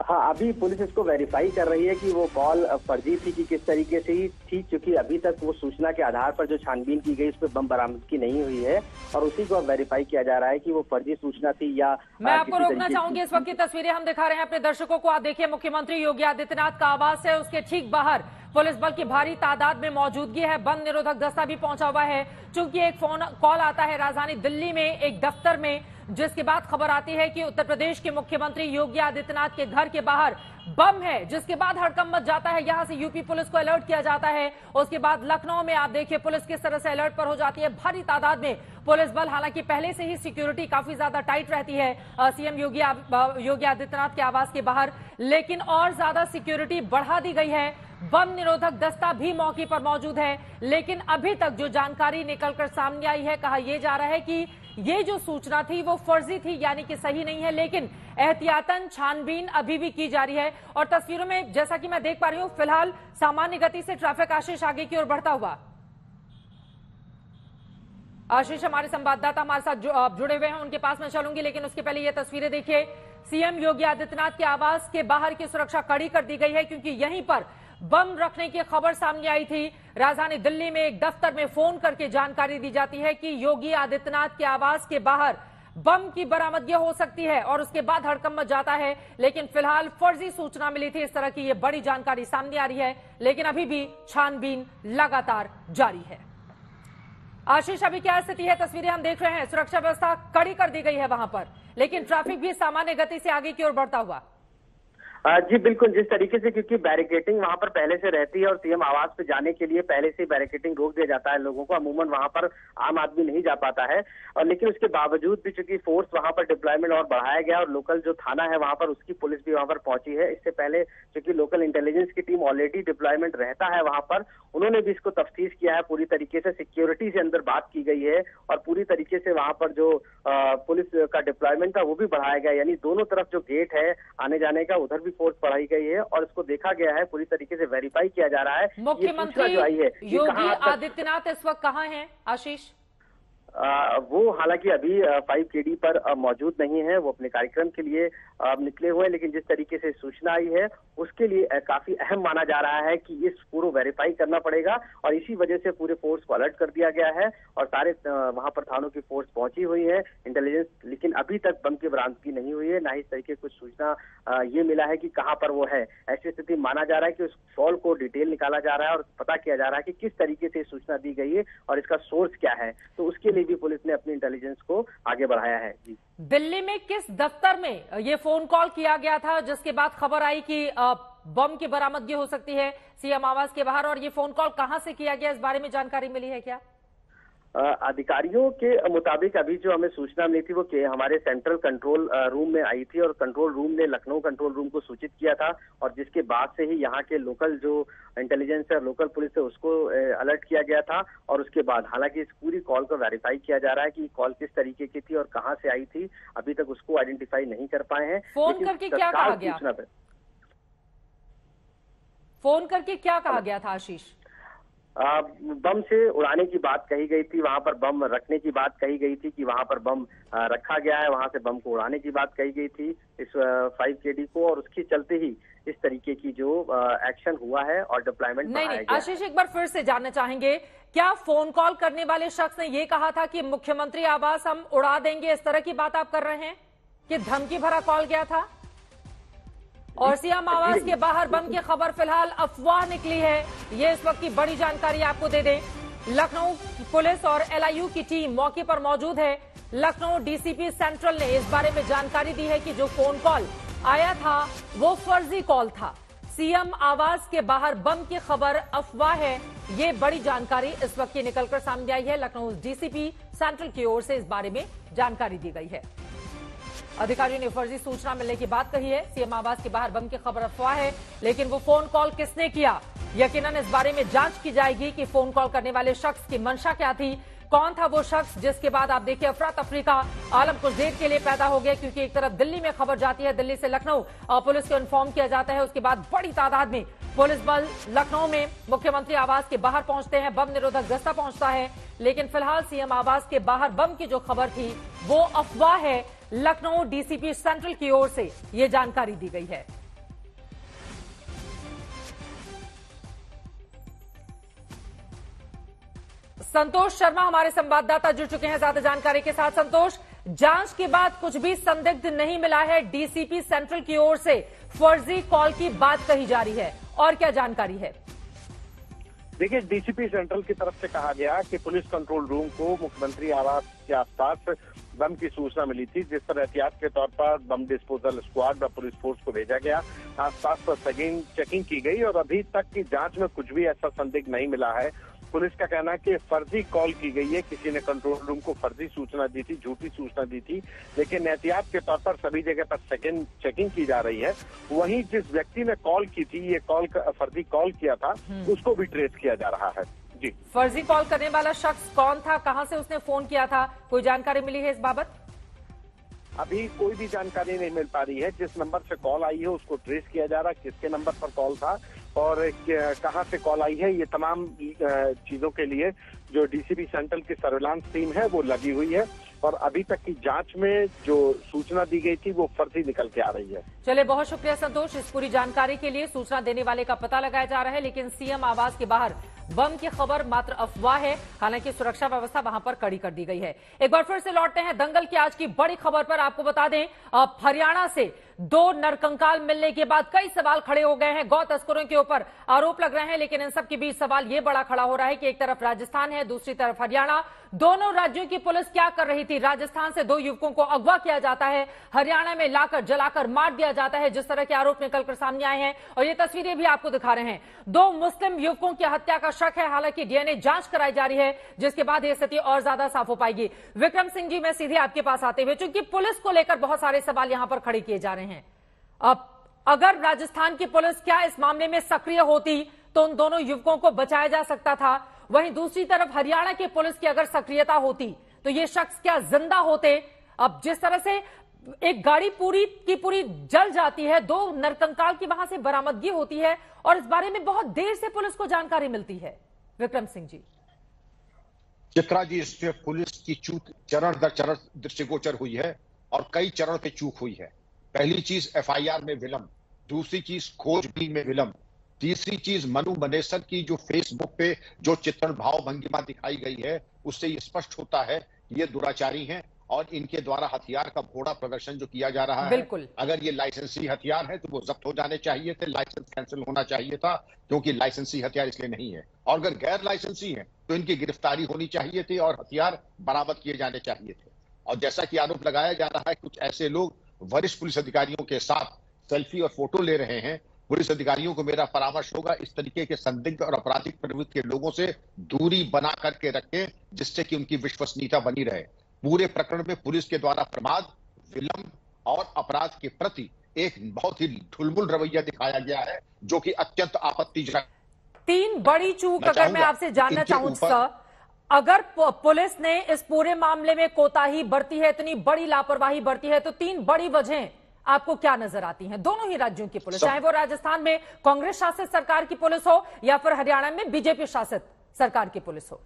हाँ, अभी पुलिस इसको वेरीफाई कर रही है कि वो कॉल फर्जी थी कि किस तरीके से ही थी, क्योंकि अभी तक वो सूचना के आधार पर जो छानबीन की गई उस पर बम बरामदगी नहीं हुई है और उसी को अब वेरीफाई किया जा रहा है कि वो फर्जी सूचना थी या। मैं आपको रोकना चाहूंगी, इस वक्त की तस्वीरें हम दिखा रहे हैं अपने दर्शकों को। आप देखिए, मुख्यमंत्री योगी आदित्यनाथ का आवास है, उसके ठीक बाहर पुलिस बल की भारी तादाद में मौजूदगी है। बम निरोधक दस्ता भी पहुंचा हुआ है। चूंकि एक फोन कॉल आता है राजधानी दिल्ली में एक दफ्तर में, जिसके बाद खबर आती है कि उत्तर प्रदेश के मुख्यमंत्री योगी आदित्यनाथ के घर के बाहर बम है, जिसके बाद हड़कंप मच जाता है। यहां से यूपी पुलिस को अलर्ट किया जाता है। उसके बाद लखनऊ में आप देखिए पुलिस किस तरह से अलर्ट पर हो जाती है। भारी तादाद में पुलिस बल, हालांकि पहले से ही सिक्योरिटी काफी ज्यादा टाइट रहती है सीएम योगी आदित्यनाथ के आवास के बाहर, लेकिन और ज्यादा सिक्योरिटी बढ़ा दी गई है। बम निरोधक दस्ता भी मौके पर मौजूद है, लेकिन अभी तक जो जानकारी निकलकर सामने आई है, कहा यह जा रहा है कि ये जो सूचना थी वो फर्जी थी, यानी कि सही नहीं है, लेकिन एहतियातन छानबीन अभी भी की जा रही है। और तस्वीरों में जैसा कि मैं देख पा रही हूं, फिलहाल सामान्य गति से ट्रैफिक आशीष आगे की ओर बढ़ता हुआ। आशीष हमारे संवाददाता हमारे साथ जुड़े हुए हैं, उनके पास मैं चलूंगी, लेकिन उसके पहले ये तस्वीरें देखिए। सीएम योगी आदित्यनाथ के आवास के बाहर की सुरक्षा कड़ी कर दी गई है, क्योंकि यहीं पर बम रखने की खबर सामने आई थी। राजधानी दिल्ली में एक दफ्तर में फोन करके जानकारी दी जाती है कि योगी आदित्यनाथ के आवास के बाहर बम की बरामदगी हो सकती है और उसके बाद हड़कंप मच जाता है। लेकिन फिलहाल फर्जी सूचना मिली थी, इस तरह की ये बड़ी जानकारी सामने आ रही है, लेकिन अभी भी छानबीन लगातार जारी है। आशीष, अभी क्या स्थिति है? तस्वीरें हम देख रहे हैं, सुरक्षा व्यवस्था कड़ी कर दी गई है वहां पर, लेकिन ट्रैफिक भी सामान्य गति से आगे की ओर बढ़ता हुआ। जी बिल्कुल, जिस तरीके से, क्योंकि बैरिकेटिंग वहां पर पहले से रहती है और सीएम आवास पे जाने के लिए पहले से बैरिकेटिंग रोक दिया जाता है लोगों को, अमूमन वहां पर आम आदमी नहीं जा पाता है। और लेकिन उसके बावजूद भी चूंकि फोर्स वहां पर डिप्लॉयमेंट और बढ़ाया गया और लोकल जो थाना है वहां पर उसकी पुलिस भी वहां पर पहुंची है। इससे पहले चूंकि लोकल इंटेलिजेंस की टीम ऑलरेडी डिप्लॉयमेंट रहता है वहां पर, उन्होंने भी इसको तफ्तीश किया है पूरी तरीके से। सिक्योरिटी से अंदर बात की गई है और पूरी तरीके से वहां पर जो पुलिस का डिप्लॉयमेंट था वो भी बढ़ाया गया, यानी दोनों तरफ जो गेट है आने जाने का उधर भी फोर्स बढ़ाई गई है और इसको देखा गया है, पूरी तरीके से वेरीफाई किया जा रहा है। मुख्यमंत्री योगी आदित्यनाथ इस वक्त कहां हैं आशीष? वो हालांकि अभी 5KD पर मौजूद नहीं है, वो अपने कार्यक्रम के लिए निकले हुए हैं, लेकिन जिस तरीके से सूचना आई है उसके लिए काफी अहम माना जा रहा है कि इस पूरा वेरीफाई करना पड़ेगा और इसी वजह से पूरे फोर्स को अलर्ट कर दिया गया है और सारे वहां पर थानों की फोर्स पहुंची हुई है, इंटेलिजेंस, लेकिन अभी तक बम की बरामदगी नहीं हुई है, ना ही इस तरीके कुछ सूचना ये मिला है कि कहां पर वो है। ऐसी स्थिति माना जा रहा है कि उस कॉल को डिटेल निकाला जा रहा है और पता किया जा रहा है कि किस तरीके से सूचना दी गई है और इसका सोर्स क्या है, तो उसके लिए भी पुलिस ने अपनी इंटेलिजेंस को आगे बढ़ाया है। जी, दिल्ली में किस दफ्तर में ये फोन कॉल किया गया था जिसके बाद खबर आई कि बम की बरामदगी हो सकती है सीएम आवास के बाहर, और ये फोन कॉल कहां से किया गया, इस बारे में जानकारी मिली है क्या? अधिकारियों के मुताबिक अभी जो हमें सूचना मिली थी वो हमारे सेंट्रल कंट्रोल रूम में आई थी और कंट्रोल रूम ने लखनऊ कंट्रोल रूम को सूचित किया था और जिसके बाद से ही यहाँ के लोकल जो इंटेलिजेंस है, लोकल पुलिस है, उसको अलर्ट किया गया था और उसके बाद हालांकि इस पूरी कॉल को वेरीफाई किया जा रहा है कि कॉल किस तरीके की थी और कहाँ से आई थी, अभी तक उसको आइडेंटिफाई नहीं कर पाए हैं। फोन करके क्या कहा गया? फोन करके क्या कहा गया था आशीष? बम से उड़ाने की बात कही गई थी, वहां पर बम रखने की बात कही गई थी कि वहां पर बम रखा गया है, वहां से बम को उड़ाने की बात कही गई थी इस 5KD को, और उसके चलते ही इस तरीके की जो एक्शन हुआ है और डिप्लॉयमेंट बढ़ाया गया। आशीष, एक बार फिर से जानना चाहेंगे, क्या फोन कॉल करने वाले शख्स ने यह कहा था कि मुख्यमंत्री आवास हम उड़ा देंगे, इस तरह की बात आप कर रहे हैं कि धमकी भरा कॉल गया था? और सीएम आवास के बाहर बम की खबर फिलहाल अफवाह निकली है, ये इस वक्त की बड़ी जानकारी आपको दे दें। लखनऊ पुलिस और LIU की टीम मौके पर मौजूद है। लखनऊ DCP सेंट्रल ने इस बारे में जानकारी दी है कि जो फोन कॉल आया था वो फर्जी कॉल था। सीएम आवास के बाहर बम की खबर अफवाह है, ये बड़ी जानकारी इस वक्त की निकलकर सामने आई है। लखनऊ डीसीपी सेंट्रल की ओर से इस बारे में जानकारी दी गई है। अधिकारियों ने फर्जी सूचना मिलने की बात कही है। सीएम आवास के बाहर बम की खबर अफवाह है, लेकिन वो फोन कॉल किसने किया, यकीनन इस बारे में जांच की जाएगी कि फोन कॉल करने वाले शख्स की मंशा क्या थी, कौन था वो शख्स, जिसके बाद आप देखिए अफरा तफरी का आलम कुछ देर के लिए पैदा हो गया, क्योंकि एक तरफ दिल्ली में खबर जाती है, दिल्ली से लखनऊ पुलिस को इन्फॉर्म किया जाता है, उसके बाद बड़ी तादाद में पुलिस बल लखनऊ में मुख्यमंत्री आवास के बाहर पहुंचते हैं, बम निरोधक दस्ता पहुंचता है। लेकिन फिलहाल सीएम आवास के बाहर बम की जो खबर थी वो अफवाह है। लखनऊ डीसीपी सेंट्रल की ओर से ये जानकारी दी गई है। संतोष शर्मा हमारे संवाददाता जुड़ चुके हैं ज्यादा जानकारी के साथ। संतोष, जांच के बाद कुछ भी संदिग्ध नहीं मिला है, डीसीपी सेंट्रल की ओर से फर्जी कॉल की बात कही जा रही है, और क्या जानकारी है? देखिए, डीसीपी सेंट्रल की तरफ से कहा गया कि पुलिस कंट्रोल रूम को मुख्यमंत्री आवास के आसपास बम की सूचना मिली थी, जिस पर एहतियात के तौर पर बम डिस्पोजल स्क्वाड व पुलिस फोर्स को भेजा गया। आसपास पर चेकिंग की गई और अभी तक की जांच में कुछ भी ऐसा संदिग्ध नहीं मिला है। पुलिस का कहना है कि फर्जी कॉल की गई है, किसी ने कंट्रोल रूम को फर्जी सूचना दी थी, झूठी सूचना दी थी, लेकिन एहतियात के तौर पर सभी जगह पर चेकिंग की जा रही है। वहीं जिस व्यक्ति ने कॉल की थी, ये फर्जी कॉल किया था, उसको भी ट्रेस किया जा रहा है। जी, फर्जी कॉल करने वाला शख्स कौन था, कहां से उसने फोन किया था, कोई जानकारी मिली है इस बाबत? अभी कोई भी जानकारी नहीं मिल पा रही है। जिस नंबर से कॉल आई है उसको ट्रेस किया जा रहा है, किसके नंबर पर कॉल था और कहां से कॉल आई है, ये तमाम चीजों के लिए जो डीसीपी सेंट्रल की सर्विलांस टीम है वो लगी हुई है और अभी तक की जांच में जो सूचना दी गई थी वो फर्जी निकल के आ रही है। चलिए, बहुत शुक्रिया संतोष इस पूरी जानकारी के लिए। सूचना देने वाले का पता लगाया जा रहा है, लेकिन सीएम आवास के बाहर बम की खबर मात्र अफवाह है। हालांकि सुरक्षा व्यवस्था वहां पर कड़ी कर दी गई है। एक बार फिर से लौटते हैं दंगल की आज की बड़ी खबर पर। आपको बता दें, हरियाणा से 2 नरकंकाल मिलने के बाद कई सवाल खड़े हो गए हैं। गौ तस्करों के ऊपर आरोप लग रहे हैं, लेकिन इन सब के बीच सवाल ये बड़ा खड़ा हो रहा है कि एक तरफ राजस्थान है, दूसरी तरफ हरियाणा। दोनों राज्यों की पुलिस क्या कर रही थी? राजस्थान से 2 युवकों को अगवा किया जाता है, हरियाणा में लाकर जलाकर मार दिया जाता है, जिस तरह के आरोप निकलकर सामने आए हैं। और ये तस्वीरें भी आपको दिखा रहे हैं। 2 मुस्लिम युवकों की हत्या का शक है, हालांकि डीएनए जांच कराई जा रही है, जिसके बाद यह स्थिति और ज्यादा साफ हो पाएगी। विक्रम सिंह जी, मैं सीधे आपके पास आते हुए, चूंकि पुलिस को लेकर बहुत सारे सवाल यहां पर खड़े किए जा रहे हैं। अब अगर राजस्थान की पुलिस क्या इस मामले में सक्रिय होती तो उन दोनों युवकों को बचाया जा सकता था। वहीं दूसरी तरफ हरियाणा की पुलिस की अगर सक्रियता होती तो ये शख्स क्या जिंदा होते? अब जिस तरह से एक गाड़ी पूरी की पूरी जल जाती है, 2 नरकंकाल की वहां से बरामदगी होती है और इस बारे में बहुत देर से पुलिस को जानकारी मिलती है। विक्रम सिंह जी। चित्रा जी, इसमें पुलिस की चूक चरण दर चरण दृष्टिगोचर हुई है और कई चरण पे चूक हुई है। पहली चीज एफआईआर में विलंब, दूसरी चीज खोजबीन में विलंब, तीसरी चीज मनु मनेसर की जो फेसबुक पे जो चित्रण भाव भंगिमा दिखाई गई है, उससे ये स्पष्ट होता है ये दुराचारी हैं और इनके द्वारा हथियार का भोड़ा प्रदर्शन जो किया जा रहा है। बिल्कुल। अगर ये लाइसेंसी हथियार है तो वो जब्त हो जाने चाहिए थे, लाइसेंस कैंसिल होना चाहिए था, क्योंकि लाइसेंसी हथियार इसलिए नहीं है। और अगर गैर लाइसेंसी है तो इनकी गिरफ्तारी होनी चाहिए थी और हथियार बरामद किए जाने चाहिए थे। और जैसा कि आरोप लगाया जा रहा है, कुछ ऐसे लोग वरिष्ठ पुलिस अधिकारियों के साथ सेल्फी और फोटो ले रहे हैं। पुलिस अधिकारियों को मेरा परामर्श होगा, इस तरीके के संदिग्ध और आपराधिक प्रवृत्ति के लोगों से दूरी बना करके रखें, जिससे कि उनकी विश्वसनीयता बनी रहे। पूरे प्रकरण में पुलिस के द्वारा प्रमाद, विलंब और अपराध के प्रति एक बहुत ही ढुलमुल रवैया दिखाया गया है, जो कि अत्यंत आपत्तिजनक। 3 बड़ी चूक अगर मैं आपसे जानना चाहूं सर, अगर पुलिस ने इस पूरे मामले में कोताही बरती है, इतनी बड़ी लापरवाही बरती है, तो 3 बड़ी वजहें आपको क्या नजर आती हैं? दोनों ही राज्यों की पुलिस, चाहे वो राजस्थान में कांग्रेस शासित सरकार की पुलिस हो या फिर हरियाणा में बीजेपी शासित सरकार की पुलिस हो।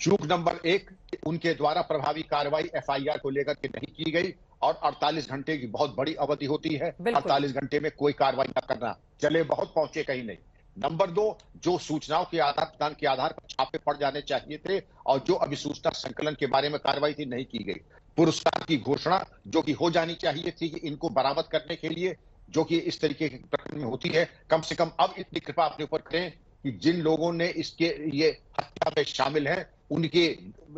चूक नंबर 1, उनके द्वारा प्रभावी कार्रवाई एफआईआर को लेकर के नहीं की गई और 48 घंटे की बहुत बड़ी अवधि होती है। 48 घंटे में कोई कार्रवाई न करना, चले बहुत पहुंचे कहीं नहीं। नंबर 2, जो सूचनाओं के आधार पर छापे पड़ जाने चाहिए थे और जो अभिसूचना संकलन के बारे में कार्रवाई थी, नहीं की गई। पुरस्कार की घोषणा जो कि हो जानी चाहिए थी कि इनको बरामद करने के लिए, जो कि इस तरीके के प्रकरण में होती है, कम से कम अब इतनी कृपा अपने ऊपर करें कि जिन लोगों ने इसके ये हत्या में शामिल हैं उनके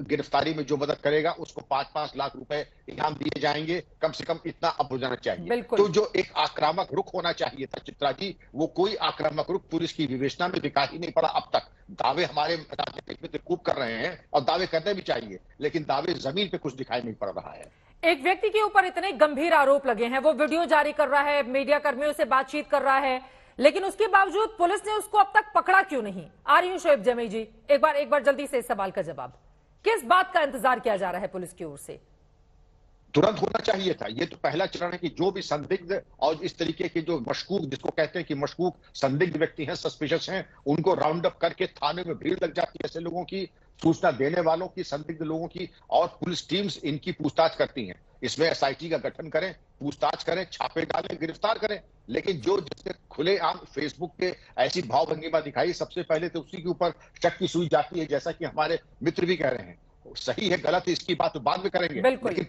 गिरफ्तारी में जो मदद करेगा उसको 5-5 लाख रुपए इनाम दिए जाएंगे, कम से कम इतना अब हो जाना चाहिए। तो जो एक आक्रामक रुख होना चाहिए था चित्रा जी, वो कोई आक्रामक रुख पुलिस की विवेचना में दिखाई ही नहीं पड़ा अब तक। दावे हमारे राजनीतिक मित्र खूब कर रहे हैं और दावे करने भी चाहिए, लेकिन दावे जमीन पे कुछ दिखाई नहीं पड़ रहा है। एक व्यक्ति के ऊपर इतने गंभीर आरोप लगे हैं, वो वीडियो जारी कर रहा है, मीडिया कर्मियों से बातचीत कर रहा है, लेकिन उसके बावजूद पुलिस ने उसको अब तक पकड़ा क्यों नहीं? आ रही हूं शोएब जमी जी, एक बार जल्दी से इस सवाल का जवाब। किस बात का इंतजार किया जा रहा है पुलिस की ओर से? तुरंत होना चाहिए था। ये तो पहला चरण है कि जो भी संदिग्ध और इस तरीके के जो मशकूक, जिसको कहते हैं कि मशकूक संदिग्ध व्यक्ति हैं, सस्पिशियस हैं, उनको राउंड अप करके थाने में भीड़ लग जाती है ऐसे लोगों की, सूचना देने वालों की, संदिग्ध लोगों की, और पुलिस टीम्स इनकी पूछताछ करती हैं। इसमें एसआईटी का गठन करें, पूछताछ करें, छापे डालें, गिरफ्तार करें। लेकिन जो जिसने खुलेआम फेसबुक पे ऐसी भावभंगिमा दिखाई, सबसे पहले तो उसी के ऊपर शक की सुई जाती है, जैसा कि हमारे मित्र भी कह रहे हैं। सही है गलत है इसकी बात तो बाद में करेंगे, लेकिन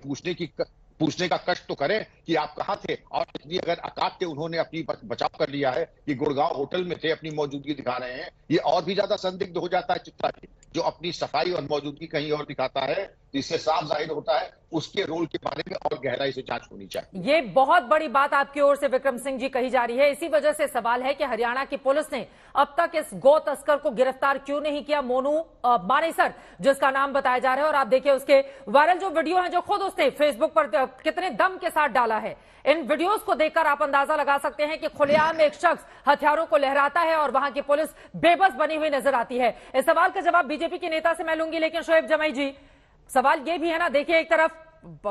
पूछने का कष्ट तो करें कि आप कहां थे। और इतनी अगर औकात के उन्होंने अपनी बचाव कर लिया है कि गुड़गांव होटल में थे, अपनी मौजूदगी दिखा रहे हैं, ये और भी ज्यादा संदिग्ध हो जाता है चित्रा जी। जो अपनी सफाई और मौजूदगी कहीं और दिखाता है, इससे साफ जाहिर होता है उसके रोल के बारे में और गहराई से जांच होनी चाहिए। ये बहुत बड़ी बात आपकी ओर से विक्रम सिंह जी कही जा रही है। इसी वजह से सवाल है कि हरियाणा की पुलिस ने अब तक इस गौ तस्कर को गिरफ्तार क्यों नहीं किया, मोनू मानेसर जिसका नाम बताया जा रहा है। और आप देखिए उसके वायरल जो वीडियो है, जो खुद उसने फेसबुक पर कितने दम के साथ डाला है, इन वीडियोस को देखकर आप अंदाजा लगा सकते हैं कि खुलेआम एक शख्स हथियारों को लहराता है और वहां की पुलिस बेबस बनी हुई नजर आती है। इस सवाल का जवाब बीजेपी के नेता से मैं लूंगी, लेकिन शोएब जमाई जी सवाल ये भी है ना, देखिए एक तरफ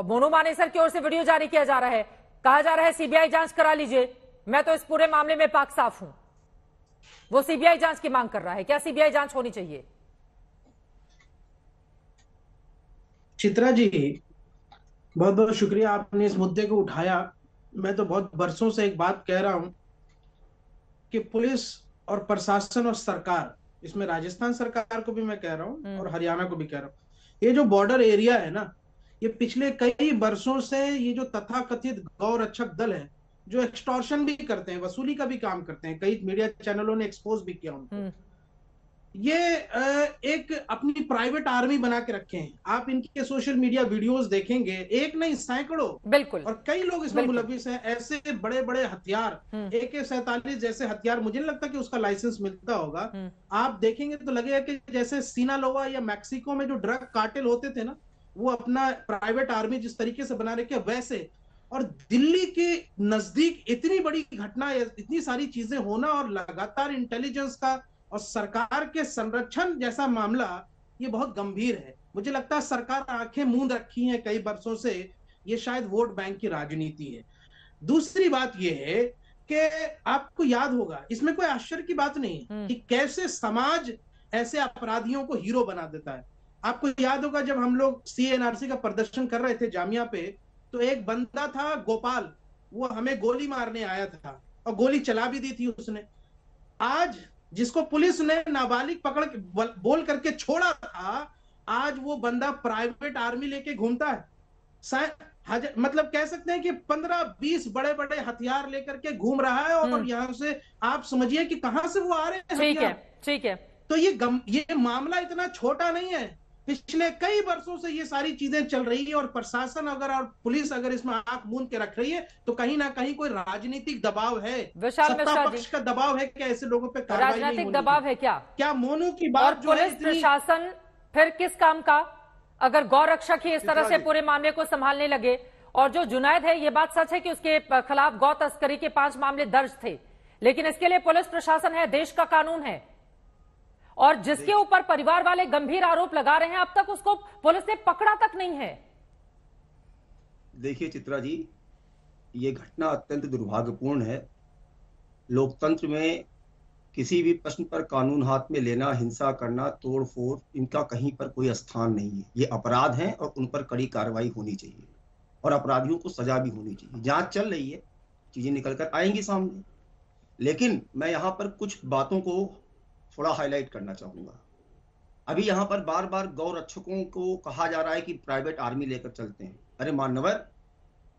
मोनू मानेसर की ओर से वीडियो जारी किया जा रहा है, कहा जा रहा है सीबीआई जांच करा लीजिए, मैं तो इस पूरे मामले में पाक साफ हूं। वो सीबीआई जांच की मांग कर रहा है, क्या सीबीआई जांच होनी चाहिए? चित्रा जी बहुत बहुत शुक्रिया, आपने इस मुद्दे को उठाया। मैं तो बहुत बरसों से एक बात कह रहा हूं कि पुलिस और प्रशासन और सरकार, इसमें राजस्थान सरकार को भी मैं कह रहा हूं और हरियाणा को भी कह रहा हूं, ये जो बॉर्डर एरिया है ना, ये पिछले कई वर्षों से ये जो तथाकथित गौ रक्षक दल है, जो एक्सटॉर्शन भी करते हैं, वसूली का भी काम करते हैं, कई मीडिया चैनलों ने एक्सपोज भी किया उनको, ये एक अपनी प्राइवेट आर्मी बना के रखे हैं। आप इनके सोशल मीडिया वीडियोस देखेंगे, एक नहीं सैकड़ों, बिल्कुल, और कई लोग इसमें मुलविस हैं। ऐसे बड़े बड़े हथियार, AK-47 जैसे हथियार, मुझे नहीं लगता कि उसका लाइसेंस मिलता होगा। आप देखेंगे तो लगेगा कि जैसे सिनालोआ या मैक्सिको में जो ड्रग कार्टेल होते थे ना, वो अपना प्राइवेट आर्मी जिस तरीके से बना रखे वैसे। और दिल्ली के नजदीक इतनी बड़ी घटना, इतनी सारी चीजें होना और लगातार इंटेलिजेंस का और सरकार के संरक्षण जैसा मामला, ये बहुत गंभीर है। मुझे लगता है सरकार आंखें मूंद रखी हैं कई वर्षों से, ये शायद वोट बैंक की राजनीति है। दूसरी बात ये है कि आपको याद होगा, इसमें कोई आश्चर्य की बात नहीं है कि कैसे समाज ऐसे अपराधियों को हीरो बना देता है। आपको याद होगा जब हम लोग CNRC का प्रदर्शन कर रहे थे जामिया पे, तो एक बंदा था गोपाल, वो हमें गोली मारने आया था और गोली चला भी दी थी उसने। आज जिसको पुलिस ने नाबालिग पकड़ के बोल करके छोड़ा था, आज वो बंदा प्राइवेट आर्मी लेके घूमता है। मतलब कह सकते हैं कि 15-20 बड़े बड़े हथियार लेकर के घूम रहा है, और यहाँ से आप समझिए कि कहां से वो आ रहे हैं। ठीक है। तो ये मामला इतना छोटा नहीं है, पिछले कई वर्षों से ये सारी चीजें चल रही है, और प्रशासन अगर और पुलिस अगर इसमें आंख मूंद के रख रही है, तो कहीं ना कहीं कोई राजनीतिक दबाव है, सत्ता पक्ष का दबाव है कि ऐसे लोगों पे कार्रवाई नहीं होनी। राजनीतिक दबाव है क्या मोनू की बात और पुलिस प्रशासन फिर किस काम का? अगर गौ रक्षक ही इस तरह से पूरे मामले को संभालने लगे, और जो जुनैद है, ये बात सच है कि उसके खिलाफ गौ तस्करी के 5 मामले दर्ज थे, लेकिन इसके लिए पुलिस प्रशासन है, देश का कानून है, और जिसके ऊपर परिवार वाले गंभीर आरोप लगा रहे हैं, अब तक उसको पुलिस ने पकड़ा तक नहीं है। देखिए चित्रा जी, ये घटना अत्यंत दुर्भाग्यपूर्ण है। लोकतंत्र में किसी भी प्रश्न पर कानून हाथ में लेना, हिंसा करना, तोड़फोड़, इनका कहीं पर कोई स्थान नहीं है। ये अपराध हैं और उन पर कड़ी कार्रवाई होनी चाहिए, और अपराधियों को सजा भी होनी चाहिए। जांच चल रही है, चीजें निकल कर आएंगी सामने, लेकिन मैं यहाँ पर कुछ बातों को थोड़ा हाईलाइट करना चाहूंगा। अभी यहाँ पर बार बार गौ रक्षकों को कहा जा रहा है कि प्राइवेट आर्मी लेकर चलते हैं। अरे मानवर,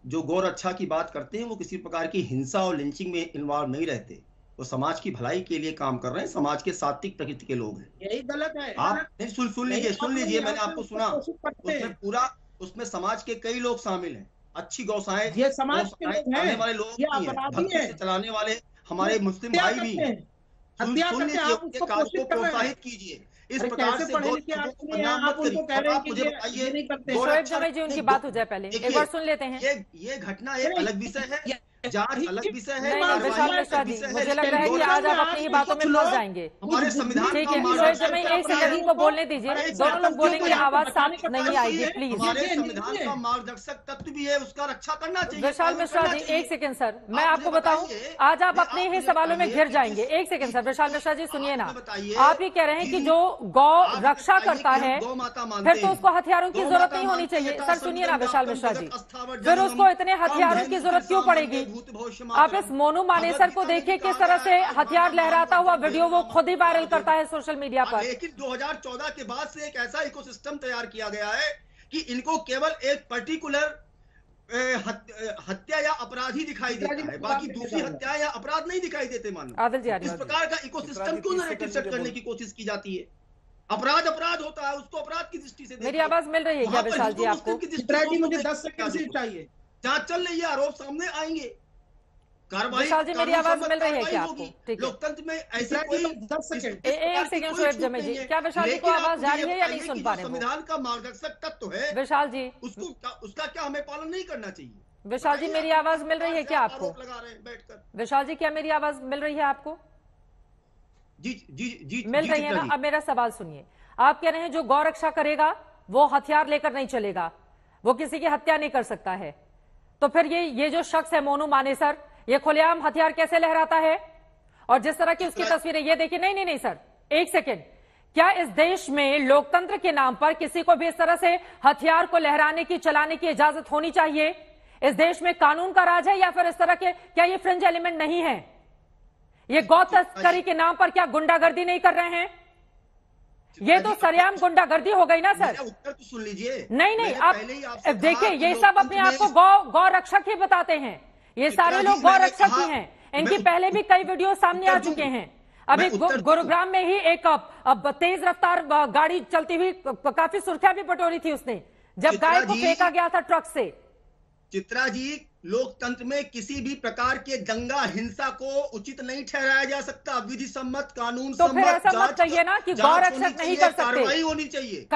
जो गौ रक्षा की बात करते हैं वो किसी प्रकार की हिंसा और लिंचिंग में इन्वॉल्व नहीं रहते, वो समाज की भलाई के लिए काम कर रहे हैं, समाज के सात्विक प्रकृति के लोग हैं। यही गलत है आप सुन लीजिए मैंने आपको सुना, उसमें पूरा उसमें समाज के कई लोग शामिल हैं, अच्छी गौशाएं, ये समाज के लोग हैं, वाले लोग ये भी हैं, अपराधी भक्ति से चलाने वाले हमारे मुस्लिम भाई भी हैं। सुन लीजिए, उनके कार्य को प्रोत्साहित कीजिए। इस प्रकार से आप उनको कह रहे हैं कि ये नहीं करते। शोएब जमी जी, उनकी बात हो जाए पहले, एक बार सुन लेते हैं। ये घटना एक अलग विषय है, जांच अलग विषय है। विशाल मिश्रा जी, मुझे लग रहा है कि आज आप अपनी ही बातों में फंस जाएंगे। हमारे संविधान ठीक है, शोएब जमी एक सेकंड को बोलने दीजिए, दोनों लोग बोलेंगे, आवाज साफ नहीं आएगी, प्लीज। हमारे संविधान का मार्गदर्शक तत्व भी है, उसका रक्षा करना चाहिए। विशाल मिश्रा जी, एक सेकंड सर, मैं आपको बताऊं, आज आप अपने ही सवालों में घिर जाएंगे। एक सेकंड सर, विशाल मिश्रा जी सुनिए ना, आप ये कह रहे हैं कि जो गौ रक्षा करता है फिर तो उसको हथियारों की जरूरत नहीं होनी चाहिए। सर सुनिए ना विशाल मिश्रा जी, फिर उसको इतने हथियारों की जरूरत क्यों पड़ेगी? आप इस मोनू मानेसर को देखिए, किस तरह से हथियार लहराता हुआ वीडियो वो खुद ही वायरल करता है सोशल मीडिया पर। लेकिन 2014 के बाद से एक ऐसा इकोसिस्टम तैयार किया गया है कि इनको केवल एक पर्टिकुलर हत्या या अपराधी दिखाई देता है, बाकी दूसरी हत्या या अपराध नहीं दिखाई देते। मानो इस प्रकार का इकोसिस्टम क्यों नैरेटिव सेट करने की कोशिश की जाती है? अपराध होता है, उसको अपराध की दृष्टि से। मेरी आवाज मिल रही है क्या विशाल जी आपको? मुझे 10 सेकंड से चाहिए, जांच चल रही है, आरोप सामने आएंगे, कार्रवाई। विशाल जी मेरी आवाज मिल रही है क्या आपको? ठीक है, लोकतंत्र में ऐसे कोई 10 सेकंड, एक सेकंड शोएब जमी जी, क्या विशाल जी को आवाज जा रही है या नहीं सुन पा रहे? संविधान का मार्गदर्शक तत्व है विशाल जी, उसका क्या हमें पालन नहीं करना चाहिए? विशाल जी मेरी आवाज मिल रही है क्या आपको? लगा रहे हैं बैठकर। विशाल जी क्या मेरी आवाज मिल रही है आपको? जी मिल रही है ना? अब मेरा सवाल सुनिए, आप कह रहे हैं जो गौ रक्षा करेगा वो हथियार लेकर नहीं चलेगा, वो किसी की हत्या नहीं कर सकता है, तो फिर ये जो शख्स है मोनू मानेसर, ये खुलेआम हथियार कैसे लहराता है? और जिस तरह की उसकी तस्वीरें ये देखिए। नहीं सर, एक सेकेंड, क्या इस देश में लोकतंत्र के नाम पर किसी को भी इस तरह से हथियार को लहराने की, चलाने की इजाजत होनी चाहिए? इस देश में कानून का राज है या फिर इस तरह के, क्या ये फ्रिंज एलिमेंट नहीं है? ये गौ तस्करी के नाम पर क्या गुंडागर्दी नहीं कर रहे हैं? ये तो सरेआम गुंडागर्दी हो गई ना सर। उत्तर तो सुन लीजिए। नहीं, आप देखिए, ये सब अपने आप को गौ रक्षक ही बताते हैं, ये सारे लोग गौ रक्षक ही हैं। इनकी पहले भी कई वीडियो सामने आ चुके हैं। अभी गुरुग्राम में ही एक तेज रफ्तार गाड़ी चलती हुई काफी सुर्खियां भी बटोरी थी उसने, जब गाय को फेंका गया था ट्रक से। चित्रा जी, लोकतंत्र में किसी भी प्रकार के दंगा हिंसा को उचित नहीं ठहराया जा सकता। विधि सम्मत, कानून तो फिर ऐसा मत कहिए ना कि गौ रक्षक नहीं कर सकते। कार्रवाई होनी चाहिए।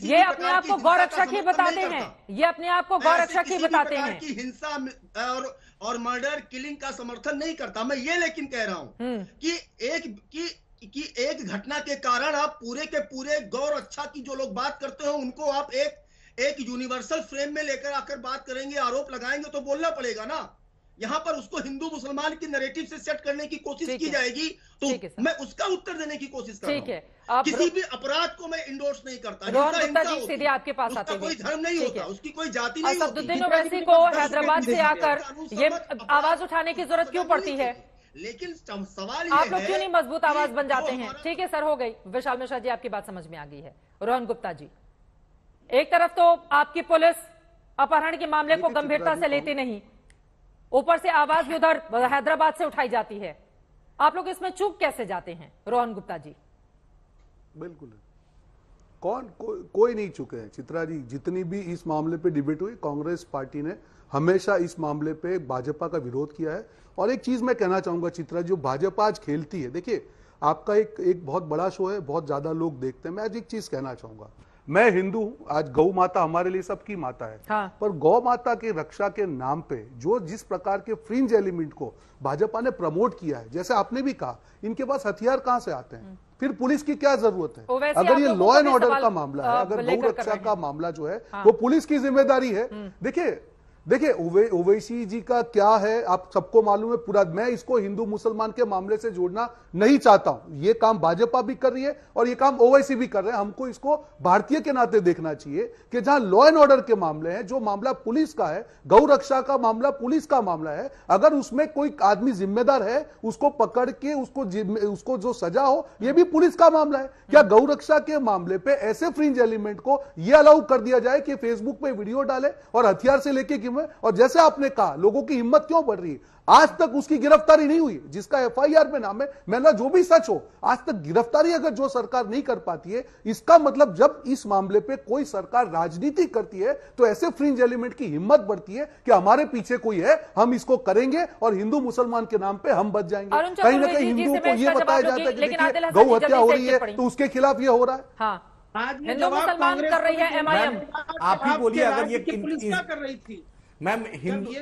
ये अपने आप को गौ रक्षक ही बताते हैं, ये अपने आप को गौ रक्षक ही बताते हैं। की हिंसा और मर्डर किलिंग का समर्थन नहीं करता मैं, ये लेकिन कह रहा हूं कि एक घटना के कारण आप पूरे के पूरे गौ रक्षा की जो लोग बात करते हो उनको आप एक यूनिवर्सल फ्रेम में लेकर आकर बात करेंगे, आरोप लगाएंगे तो बोलना पड़ेगा ना। यहाँ पर उसको हिंदू मुसलमान की नैरेटिव से सेट करने की कोशिश की जाएगी, तो मैं उसका उत्तर देने की कोशिश कर रहा हूं। किसी भी अपराध को मैं इंडोर्स नहीं करता। रोहन गुप्ता जी सीधे आपके पास आते हैं। कोई धर्म नहीं होता, उसकी कोई जाति नहीं होती। असदुद्दीन ओवैसी को हैदराबाद से आकर ये आवाज उठाने की जरूरत क्यों पड़ती है? लेकिन सवाल आप लोग क्यों नहीं मजबूत आवाज बन जाते हैं? ठीक है सर, हो गई। विशाल मिश्रा जी आपकी बात समझ में आ गई है। रोहन गुप्ता जी, एक तरफ तो आपकी पुलिस अपहरण के मामले को गंभीरता से लेती नहीं, ऊपर से आवाज भी उधर हैदराबाद से उठाई जाती है, आप लोग इसमें चूक कैसे जाते हैं? रोहन गुप्ता जी। बिल्कुल कोई नहीं चुके हैं चित्रा जी। जितनी भी इस मामले पे डिबेट हुई, कांग्रेस पार्टी ने हमेशा इस मामले पे भाजपा का विरोध किया है। और एक चीज मैं कहना चाहूंगा चित्रा, जो भाजपा आज खेलती है, देखिए आपका एक बहुत बड़ा शो है, बहुत ज्यादा लोग देखते हैं। मैं आज एक चीज कहना चाहूंगा, मैं हिंदू हूं, आज गौ माता हमारे लिए सबकी माता है। हाँ। पर गौ माता की रक्षा के नाम पे जो जिस प्रकार के फ्रिंज एलिमेंट को भाजपा ने प्रमोट किया है, जैसे आपने भी कहा, इनके पास हथियार कहां से आते हैं? फिर पुलिस की क्या जरूरत है? अगर ये लॉ एंड ऑर्डर का मामला है, अगर गौ रक्षा का मामला जो है वो पुलिस की जिम्मेदारी है। देखिए ओवैसी जी का क्या है आप सबको मालूम है पूरा। मैं इसको हिंदू मुसलमान के मामले से जोड़ना नहीं चाहता हूं। ये काम भाजपा भी कर रही है और ये काम ओवैसी भी कर रहे हैं। हमको इसको भारतीय के नाते देखना चाहिए कि जहां लॉ एंड ऑर्डर के मामले हैं, जो मामला पुलिस का है, गौ रक्षा का मामला पुलिस का मामला है, अगर उसमें कोई आदमी जिम्मेदार है उसको पकड़ के उसको जो सजा हो, यह भी पुलिस का मामला है। क्या गौ रक्षा के मामले पे ऐसे फ्रिंज एलिमेंट को यह अलाउ कर दिया जाए कि फेसबुक पे वीडियो डाले और हथियार से लेके में। और जैसे आपने कहा, लोगों की हिम्मत क्यों बढ़ रही है? आज तक उसकी गिरफ्तारी नहीं हुई, जिसका एफआईआर में नाम है। मैं जो भी सच हो, आज तक गिरफ्तारी अगर जो सरकार नहीं कर पाती है, इसका मतलब जब इस मामले पे कोई सरकार राजनीति करती है तो ऐसे फ्रिंज एलिमेंट की हिम्मत बढ़ती है कि हमारे पीछे कोई है, हम इसको करेंगे और हिंदू मुसलमान के नाम पे हम बच जाएंगे। कहीं ना कहीं हिंदुओं को यह बताया जाता है कि देखिए गौ हत्या हो रही है तो उसके खिलाफ ये हो रहा है। हाँ, हिंदू मुसलमान कर रही है एमआईएम। आप ही बोलिए, अगर ये पुलिस क्या कर रही थी मैम,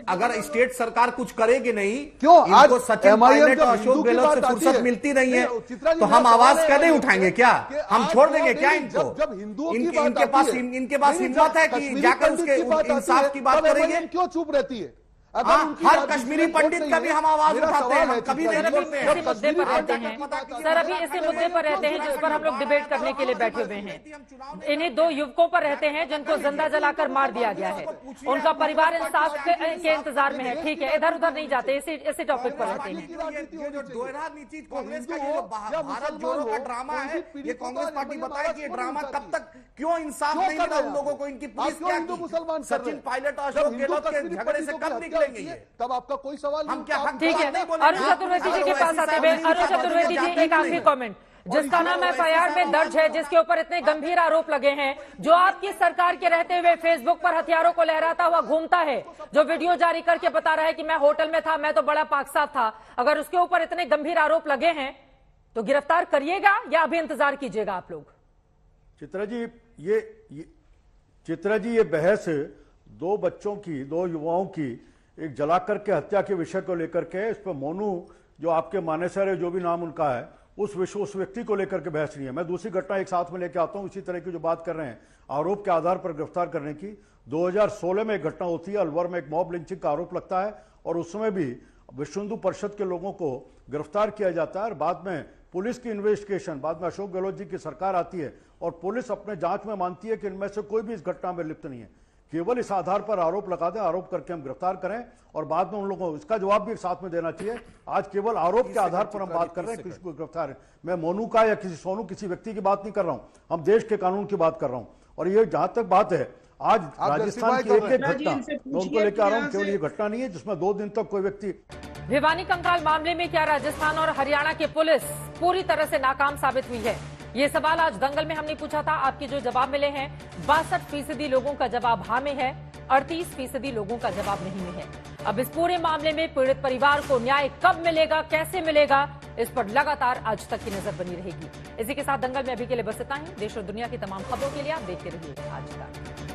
अगर स्टेट सरकार कुछ करेगी नहीं, क्यों आज सचिन पायलट और अशोक गहलोत से फुर्सत मिलती नहीं है तो हम आवाज क्या नहीं उठाएंगे? क्या हम छोड़ देंगे क्या इनको? जब हिंदुओं इनके पास हिम्मत है कि जाकर उसके इंसाफ की बात करेंगे? क्यों चुप रहती है? हर कश्मीरी पंडित का भी हम आवाज उठाते हैं, कभी नहीं करते हैं। इसी मुद्दे पर रहते हैं सर, अभी इसी मुद्दे पर रहते हैं जिस पर हम लोग डिबेट करने के लिए बैठे हुए हैं। इन्हीं दो युवकों पर रहते हैं जिनको जिंदा जलाकर मार दिया गया है। उनका परिवार इंसाफ के इंतजार में है। ठीक है, इधर उधर नहीं जाते, इसी टॉपिक पर रहते हैं। कांग्रेस का ये भारत जोड़ो का ड्रामा है, ये कांग्रेस पार्टी बताए कि ये ड्रामा कब तक, क्यों इंसाफ नहीं मिला उन लोगों को? इनकी पुलिस क्या की? सचिन पायलट और अशोक गहलोत के झगड़े से कब निकलेंगे ये? तब आपका कोई सवाल हम क्या हक? ठीक है, अरुण चतुर्वेदी जी के पास आते हैं। अरुण चतुर्वेदी जी, एक आखिरी कमेंट, जिसका नाम एफआईआर में दर्ज है, जिसके ऊपर इतने गंभीर आरोप लगे हैं, जो आपकी सरकार के रहते हुए फेसबुक पर हथियारों को लहराता हुआ घूमता है, जो वीडियो जारी करके बता रहा है कि मैं होटल में था, मैं तो बड़ा पाकसाफ था, अगर उसके ऊपर इतने गंभीर आरोप लगे हैं तो गिरफ्तार करिएगा या अभी इंतजार कीजिएगा आप लोग? चित्रा जी, ये बहस दो बच्चों की, दो युवाओं की एक जलाकर के हत्या के विषय को लेकर के, इस पर मोनू जो आपके मानेसर है, जो भी नाम उनका है, उस व्यक्ति को लेकर के बहस नहीं है। मैं दूसरी घटना एक साथ में लेके आता हूं, इसी तरह की जो बात कर रहे हैं आरोप के आधार पर गिरफ्तार करने की। 2016 में एक घटना होती है, अलवर में एक मॉब लिंचिंग का आरोप लगता है और उस समय भी विश्व हिंदू परिषद के लोगों को गिरफ्तार किया जाता है और बाद में पुलिस की इन्वेस्टिगेशन, बाद में अशोक गहलोत जी की सरकार आती है और पुलिस अपने जांच में मानती है कि इनमें से कोई भी इस घटना में लिप्त नहीं है। केवल इस आधार पर आरोप लगा दें, आरोप करके हम गिरफ्तार करें और बाद में उन लोगों को इसका जवाब भी साथ में देना चाहिए। आज केवल आरोप के आधार पर हम बात कर रहे हैं, किसी को गिरफ्तार। मैं मोनू का या किसी व्यक्ति की बात नहीं कर रहा हूं, हम देश के कानून की बात कर रहा हूं। और ये जहां तक बात है, आज राजस्थान की एक घटना मैं उनको लेकर आ रहा हूं, केवल ये घटना नहीं है जिसमें 2 दिन तक कोई व्यक्ति। भिवानी कंकाल मामले में क्या राजस्थान और हरियाणा की पुलिस पूरी तरह से नाकाम साबित हुई है? ये सवाल आज दंगल में हमने पूछा था। आपके जो जवाब मिले हैं, 62% लोगों का जवाब हाँ में है, 38% लोगों का जवाब नहीं में है। अब इस पूरे मामले में पीड़ित परिवार को न्याय कब मिलेगा, कैसे मिलेगा, इस पर लगातार आज तक की नजर बनी रहेगी। इसी के साथ दंगल में अभी के लिए बस इतना ही। देश और दुनिया की तमाम खबरों के लिए आप देखते रहिए आज तक।